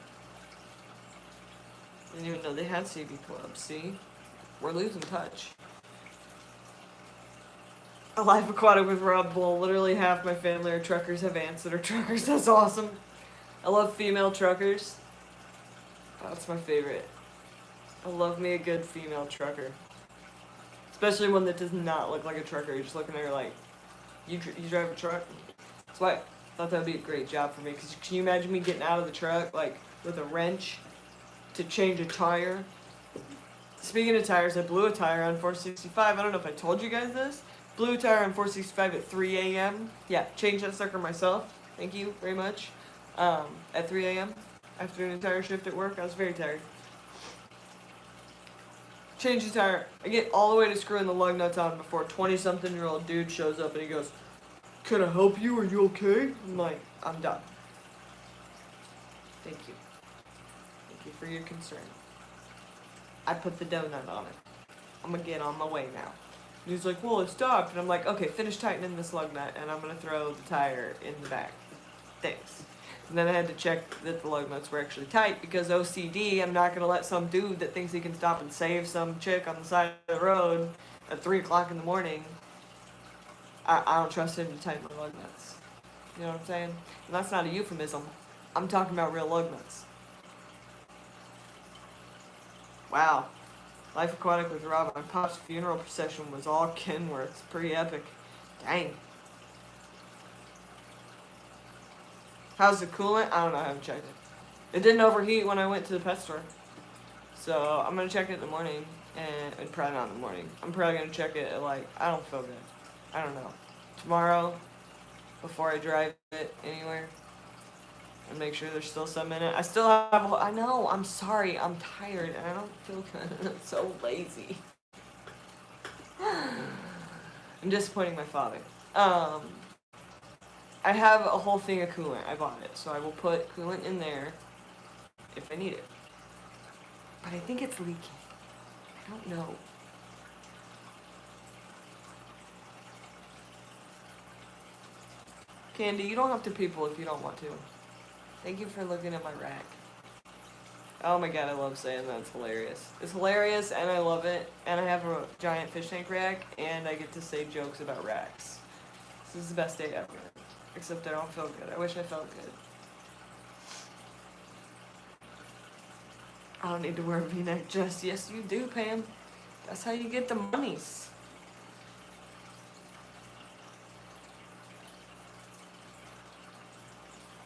Didn't even know they had CB Clubs. See? We're losing touch. A Life Aquatic with Rob Bull. Literally half my family are truckers, have aunts that are truckers. That's awesome. I love female truckers. That's my favorite. I love me a good female trucker. Especially one that does not look like a trucker. You're just looking at her like, you drive a truck? That's why I thought that would be a great job for me. Because can you imagine me getting out of the truck, like, with a wrench to change a tire? Speaking of tires, I blew a tire on 465. I don't know if I told you guys this. Blew a tire on 465 at 3 a.m. Yeah, changed that sucker myself. Thank you very much. At 3 a.m. after an entire shift at work. I was very tired. Change the tire. I get all the way to screwing the lug nuts on before a 20-something-year-old dude shows up and he goes, "Can I help you? Are you okay?" I'm like, I'm done. Thank you. Thank you for your concern. I put the donut on it. I'm going to get on my way now. And he's like, well, it stopped. And I'm like, okay, finish tightening this lug nut and I'm going to throw the tire in the back. Thanks. And then I had to check that the lug nuts were actually tight because OCD, I'm not going to let some dude that thinks he can stop and save some chick on the side of the road at 3 o'clock in the morning. I don't trust him to tighten my lug nuts. You know what I'm saying? And that's not a euphemism. I'm talking about real lug nuts. Wow. Life Aquatic with Rob. My pop's funeral procession was all Kenworths. Pretty epic. Dang. How's the coolant? I don't know. I haven't checked it. It didn't overheat when I went to the pet store. So I'm going to check it in the morning. And probably not in the morning. I'm probably going to check it at like, I don't feel good. I don't know. Tomorrow, before I drive it anywhere. And make sure there's still some in it. I still have, I know, I'm sorry, I'm tired and I don't feel good. I'm so lazy. I'm disappointing my father. Um, I have a whole thing of coolant. I bought it, so I will put coolant in there if I need it. But I think it's leaking. I don't know. Candy, you don't have to people if you don't want to. Thank you for looking at my rack. Oh my god, I love saying that. It's hilarious. It's hilarious, and I love it. And I have a giant fish tank rack, and I get to say jokes about racks. This is the best day ever. Except I don't feel good. I wish I felt good. I don't need to wear a v-neck dress. Yes, you do, Pam. That's how you get the monies.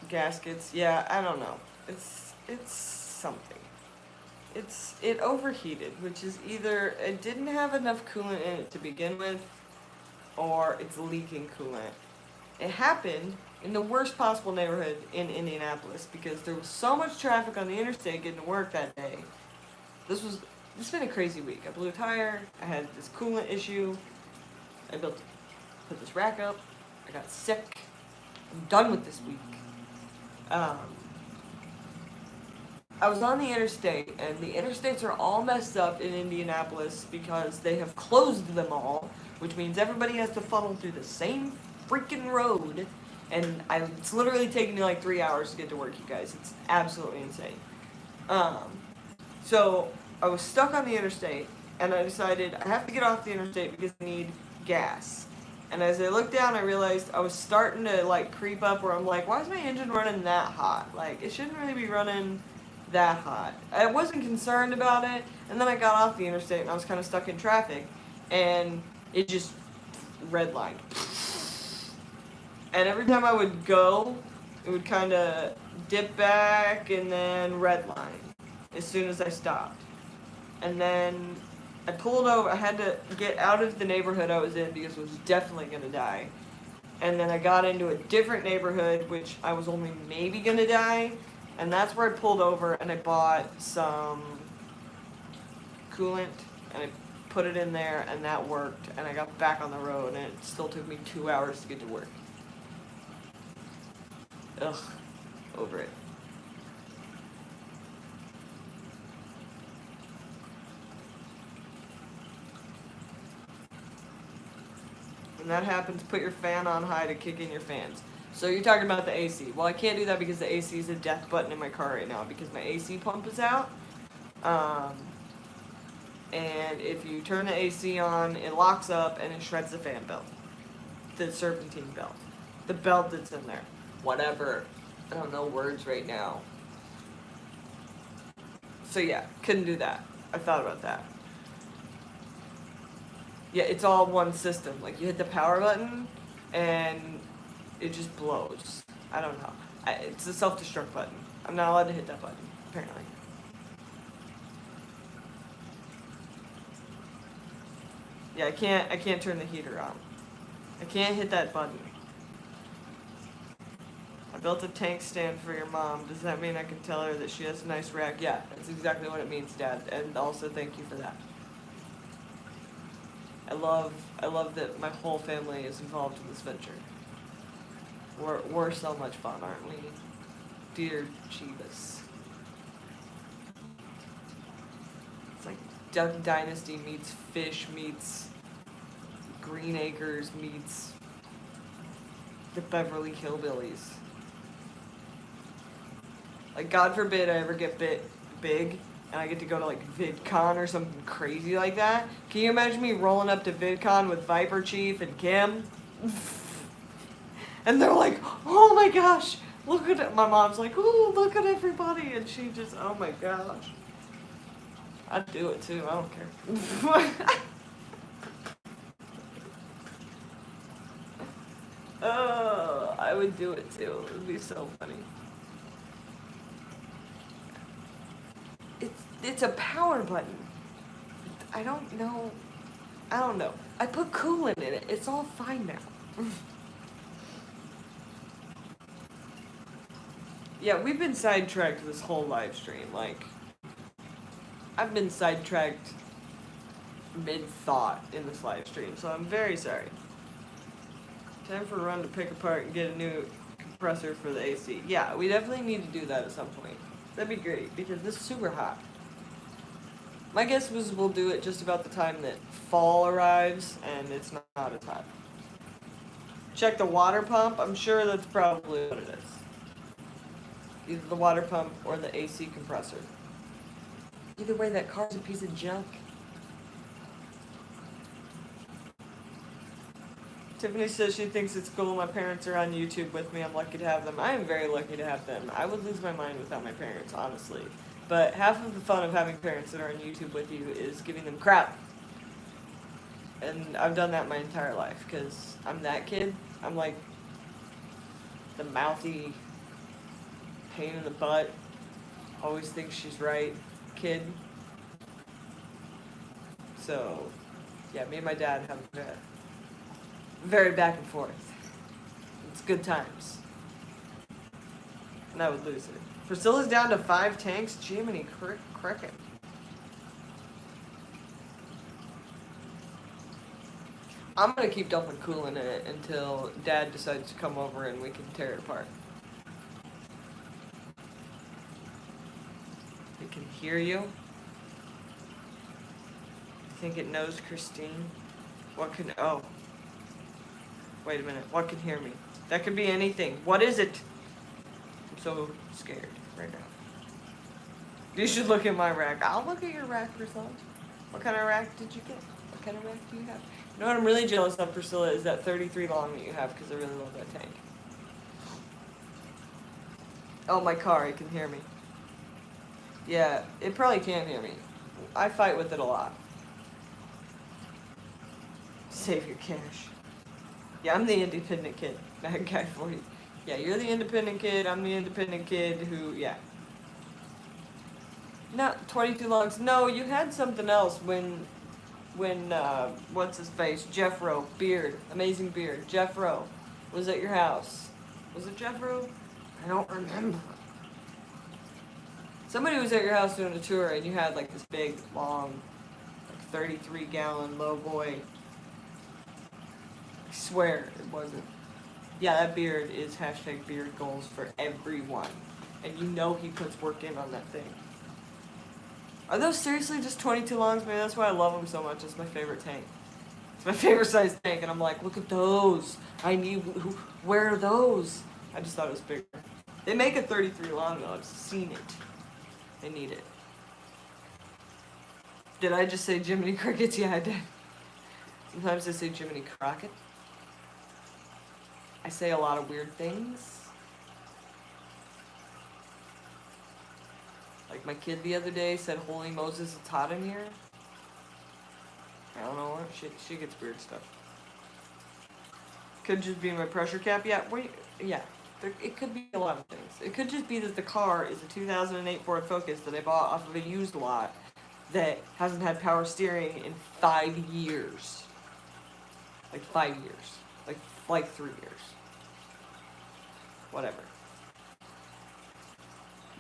Gaskets, yeah, I don't know. It's something. It overheated, which is either it didn't have enough coolant in it to begin with, or it's leaking coolant. It happened in the worst possible neighborhood in Indianapolis because there was so much traffic on the interstate getting to work that day. It's been a crazy week. I blew a tire, I had this coolant issue, put this rack up, I got sick. I'm done with this week. I was on the interstate, and the interstates are all messed up in Indianapolis because they have closed them all, which means everybody has to funnel through the same freaking road, and it's literally taking me like 3 hours to get to work, you guys. It's absolutely insane. So I was stuck on the interstate, and I decided I have to get off the interstate because I need gas. And as I looked down, I realized I was starting to like creep up where I'm like, why is my engine running that hot? Like, it shouldn't really be running that hot. I wasn't concerned about it, and then I got off the interstate and I was kind of stuck in traffic, and it just redlined. And every time I would go, it would kind of dip back and then redline as soon as I stopped. And then I pulled over. I had to get out of the neighborhood I was in because I was definitely going to die. And then I got into a different neighborhood, which I was only maybe going to die. And that's where I pulled over and I bought some coolant and I put it in there, and that worked. And I got back on the road, and it still took me 2 hours to get to work. Ugh, over it. When that happens, put your fan on high to kick in your fans. So you're talking about the AC. Well, I can't do that because the AC is a death button in my car right now because my AC pump is out. And if you turn the AC on, it locks up and it shreds the fan belt. The serpentine belt. The belt that's in there. Whatever. I don't know words right now. So yeah, couldn't do that. I thought about that. Yeah, it's all one system. Like, you hit the power button, and it just blows. I don't know. It's a self-destruct button. I'm not allowed to hit that button, apparently. Yeah, I can't turn the heater on. I can't hit that button. I built a tank stand for your mom. Does that mean I can tell her that she has a nice rack? Yeah, that's exactly what it means, Dad. And also, thank you for that. I love that my whole family is involved in this venture. We're so much fun, aren't we? Dear Jeebus. It's like Duck Dynasty meets Fish meets Green Acres meets the Beverly Hillbillies. Like, God forbid I ever get big and I get to go to like VidCon or something crazy like that. Can you imagine me rolling up to VidCon with Viper Chief and Kim? And they're like, oh my gosh, look at it. My mom's like, ooh, look at everybody. And she just, oh my gosh. I'd do it too, I don't care. Oh, I would do it too. It would be so funny. It's a power button. I don't know. I put coolant in it. It's all fine now. Yeah, we've been sidetracked this whole live stream. Like, I've been sidetracked mid-thought in this live stream, so I'm very sorry. Time for a run to pick apart and get a new compressor for the AC. Yeah, we definitely need to do that at some point. That'd be great, because this is super hot. My guess was we'll do it just about the time that fall arrives, and it's not as hot. Check the water pump. I'm sure that's probably what it is. Either the water pump or the AC compressor. Either way, that car's a piece of junk. Tiffany says she thinks it's cool my parents are on YouTube with me. I'm lucky to have them. I am very lucky to have them. I would lose my mind without my parents, honestly. But half of the fun of having parents that are on YouTube with you is giving them crap. And I've done that my entire life, because I'm that kid. I'm like the mouthy, pain in the butt, always thinks she's right kid. So, yeah, me and my dad have very back and forth. It's good times. And I would lose it. Priscilla's down to 5 tanks. Jiminy cricket. I'm gonna keep dumping coolant in it until Dad decides to come over and we can tear it apart. It can hear you. I think it knows Christine. What can... Oh. Wait a minute. What can hear me? That could be anything. What is it? I'm so scared right now. You should look at my rack. I'll look at your rack, Priscilla. What kind of rack did you get? What kind of rack do you have? You know what I'm really jealous of, Priscilla, is that 33 long that you have, because I really love that tank. Oh, my car. It can hear me. Yeah, it probably can hear me. I fight with it a lot. Save your cash. Yeah, I'm the independent kid. Bad guy 40. Yeah, you're the independent kid. I'm the independent kid who, yeah. Not 22 longs. No, you had something else when, what's his face? Jeff Rowe. Beard. Amazing beard. Jeff Rowe was at your house. Was it Jeff Rowe? I don't remember. Somebody was at your house doing a tour and you had like this big, long, like 33-gallon low boy. I swear it wasn't. Yeah, that beard is hashtag beard goals for everyone. And you know he puts work in on that thing. Are those seriously just 22 longs? Man, that's why I love them so much. It's my favorite tank. It's my favorite size tank. And I'm like, look at those. Where are those? I just thought it was bigger. They make a 33 long though. I've seen it. I need it. Did I just say Jiminy Crickets? Yeah, I did. Sometimes I say Jiminy Crockett. I say a lot of weird things. Like my kid the other day said, "Holy Moses, it's hot in here." I don't know. She gets weird stuff. Could just be my pressure cap. Yeah, wait. Yeah. It could be a lot of things. It could just be that the car is a 2008 Ford Focus that I bought off of a used lot that hasn't had power steering in 5 years. Like 5 years. Like 3 years. Whatever.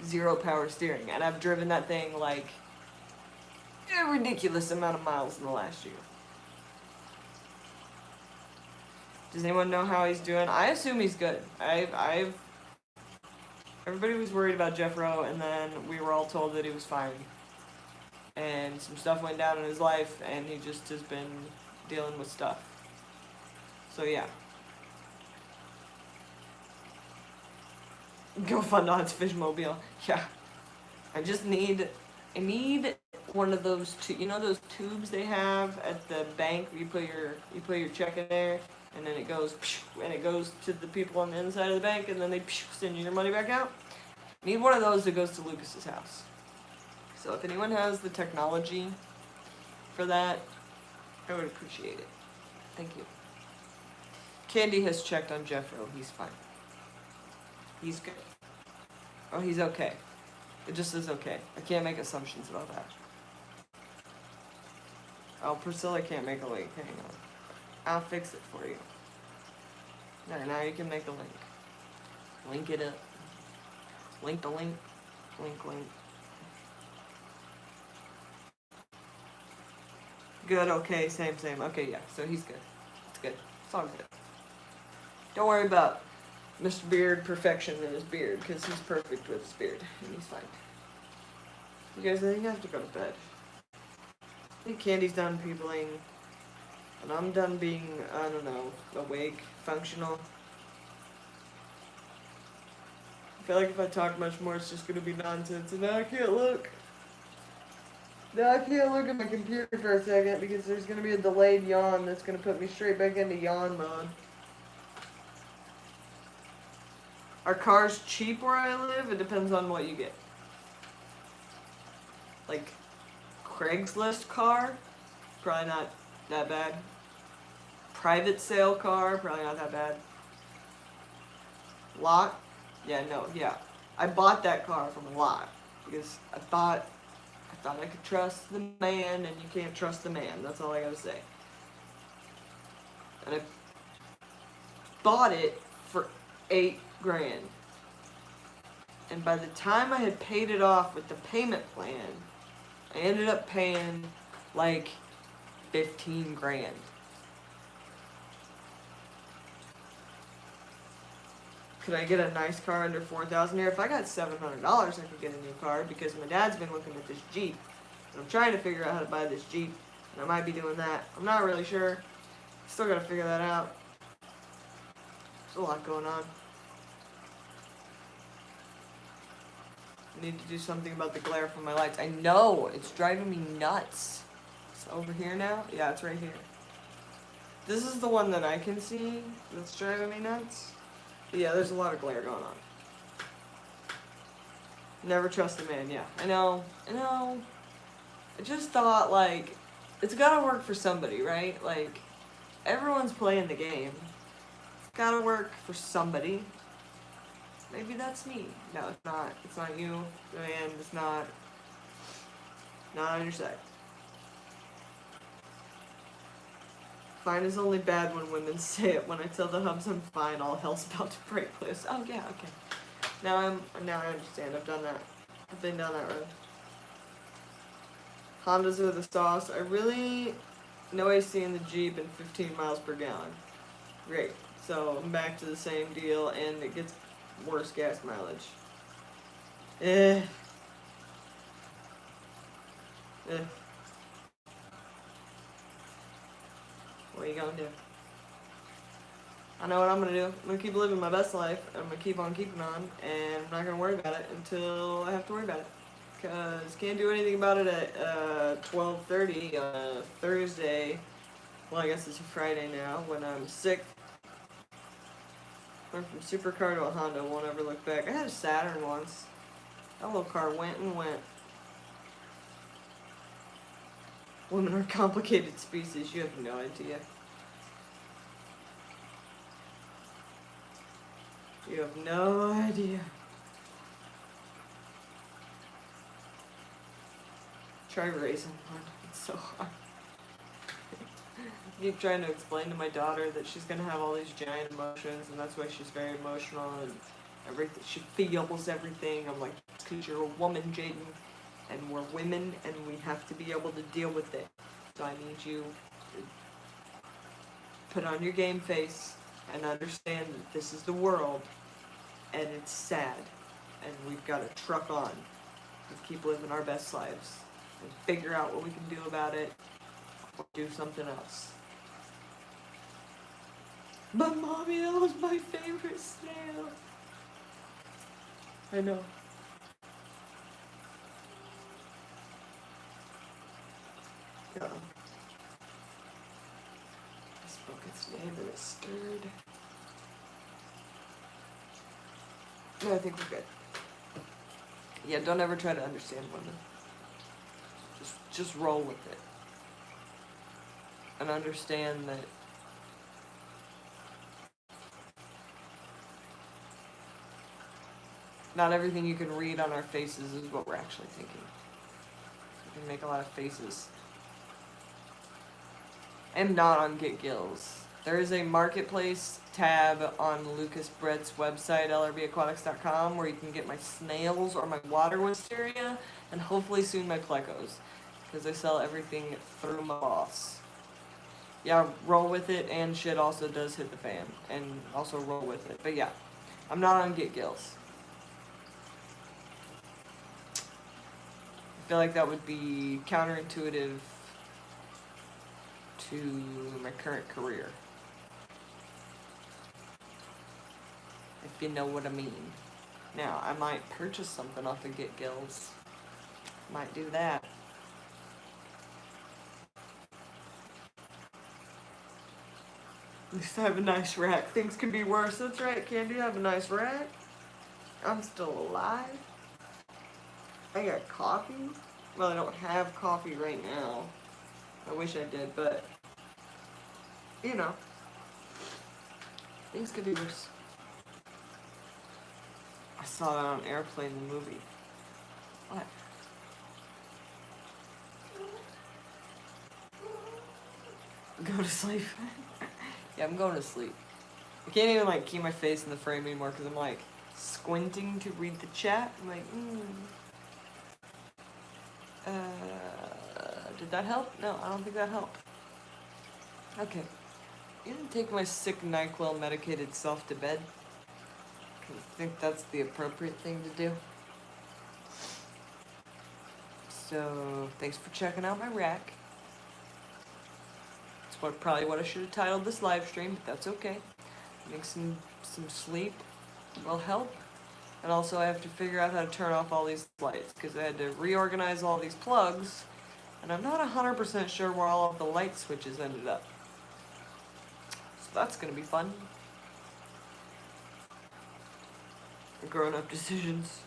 0 power steering. And I've driven that thing like a ridiculous amount of miles in the last year. Does anyone know how he's doing? I assume he's good. Everybody was worried about Jeff Rowe, and then we were all told that he was fine. And some stuff went down in his life, and he just has been dealing with stuff. So yeah. Go fund Odds Fishmobile. Yeah. I need one of those you know those tubes they have at the bank where you put your check in there and then it goes to the people on the inside of the bank and then they send you your money back out. Need one of those that goes to Lucas's house. So if anyone has the technology for that, I would appreciate it. Thank you. Candy has checked on Jeff Rowe. He's fine. He's good. Oh, he's okay. It just is okay. I can't make assumptions about that. Oh, Priscilla can't make a link. Hang on. I'll fix it for you. There, now you can make a link. Link it up. Link the link. Link. Good, okay, same. Okay, yeah, so he's good. It's good. It's all good. Don't worry about Mr. Beard perfection in his beard, because he's perfect with his beard, and he's fine. You guys, I think I have to go to bed. I think Candy's done peopling, and I'm done being, I don't know, awake, functional. I feel like if I talk much more, it's just going to be nonsense, and now I can't look. Now I can't look at my computer for a second, because there's going to be a delayed yawn that's going to put me straight back into yawn mode. Are cars cheap where I live? It depends on what you get. Like, Craigslist car? Probably not that bad. Private sale car? Probably not that bad. Lot? Yeah, no, yeah. I bought that car from a lot. Because I thought I could trust the man, and you can't trust the man. That's all I gotta say. And I bought it for $8,000. And by the time I had paid it off with the payment plan, I ended up paying like $15,000. Could I get a nice car under $4,000 here? If I got $700, I could get a new car, because my dad's been looking at this Jeep. And I'm trying to figure out how to buy this Jeep, and I might be doing that. I'm not really sure. Still gotta figure that out. There's a lot going on. I need to do something about the glare from my lights. I know, it's driving me nuts. It's over here now? Yeah, it's right here. This is the one that I can see that's driving me nuts. But yeah, there's a lot of glare going on. Never trust a man, yeah. I know. I just thought, like, it's gotta work for somebody, right? Like, everyone's playing the game. It's gotta work for somebody. Maybe that's me. No, it's not. It's not you, man. It's not on your side. Fine is only bad when women say it. When I tell the hubs I'm fine, all hell's about to break loose. Oh yeah, okay. Now I understand. I've done that. I've been down that road. Hondas are the sauce. I really no AC in the Jeep and 15 miles per gallon. Great. So I'm back to the same deal, and it gets worse gas mileage. What are you gonna do? I know what I'm gonna do. I'm gonna keep living my best life. I'm gonna keep on keeping on, and I'm not gonna worry about it until I have to worry about it. Cause can't do anything about it at 12:30 on a Thursday. Well, I guess it's a Friday now when I'm sick. Went from supercar to a Honda. Won't ever look back. I had a Saturn once. That little car went and went. Women are a complicated species. You have no idea. You have no idea. Try raising one. It's so hard. I keep trying to explain to my daughter that she's gonna have all these giant emotions, and that's why she's very emotional, and everything, she feels everything. I'm like, it's because you're a woman, Jaden, and we're women, and we have to be able to deal with it. So I need you to put on your game face and understand that this is the world, and it's sad, and we've got to truck on and keep living our best lives and figure out what we can do about it, or do something else. But Mommy, that was my favorite snail. I know. Yeah. I spoke its name and it stirred. No, I think we're good. Yeah, don't ever try to understand women. Just roll with it. And understand that not everything you can read on our faces is what we're actually thinking. We can make a lot of faces. I am not on Get Gills. There is a marketplace tab on Lucas Brett's website, lrbaquatics.com, where you can get my snails or my water wisteria, and hopefully soon my plecos, because I sell everything through my boss. Yeah, roll with it, and shit also does hit the fan, and also roll with it. But yeah, I'm not on Get Gills. I feel like that would be counterintuitive to my current career, if you know what I mean. Now, I might purchase something off of Get Gills. Might do that. At least I have a nice rack. Things can be worse. That's right, Candy. I have a nice rack. I'm still alive. I got coffee. Well, I don't have coffee right now. I wish I did, but you know, things could be worse. I saw that on Airplane, the movie. What? Go to sleep. Yeah, I'm going to sleep. I can't even like keep my face in the frame anymore because I'm like squinting to read the chat. I'm like, did that help? No, I don't think that helped. Okay. I'm gonna take my sick NyQuil medicated self to bed. Cause I think that's the appropriate thing to do. So, thanks for checking out my rack. It's probably what I should have titled this live stream, but that's okay. I think some sleep will help. And also I have to figure out how to turn off all these lights because I had to reorganize all these plugs and I'm not 100% sure where all of the light switches ended up. So that's going to be fun. Grown-up decisions.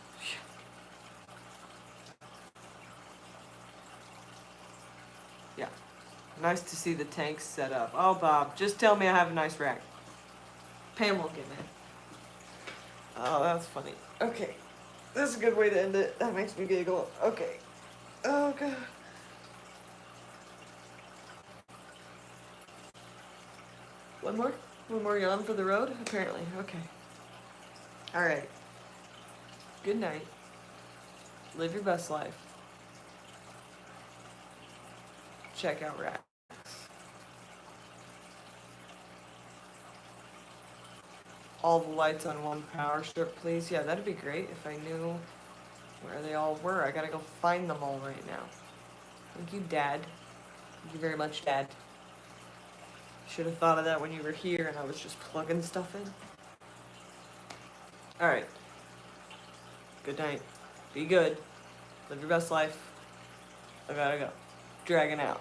Yeah. Nice to see the tanks set up. Oh, Bob, just tell me I have a nice rack. Pam won't get mad. Oh, that's funny. Okay. That's a good way to end it. That makes me giggle. Okay. Oh, God. One more? One more yawn for the road? Apparently. Okay. Alright. Good night. Live your best life. Check out racks. All the lights on one power strip, please. Yeah, that'd be great if I knew where they all were. I gotta go find them all right now. Thank you, Dad. Thank you very much, Dad. Should have thought of that when you were here and I was just plugging stuff in. Alright. Good night. Be good. Live your best life. I gotta go. Dragon out.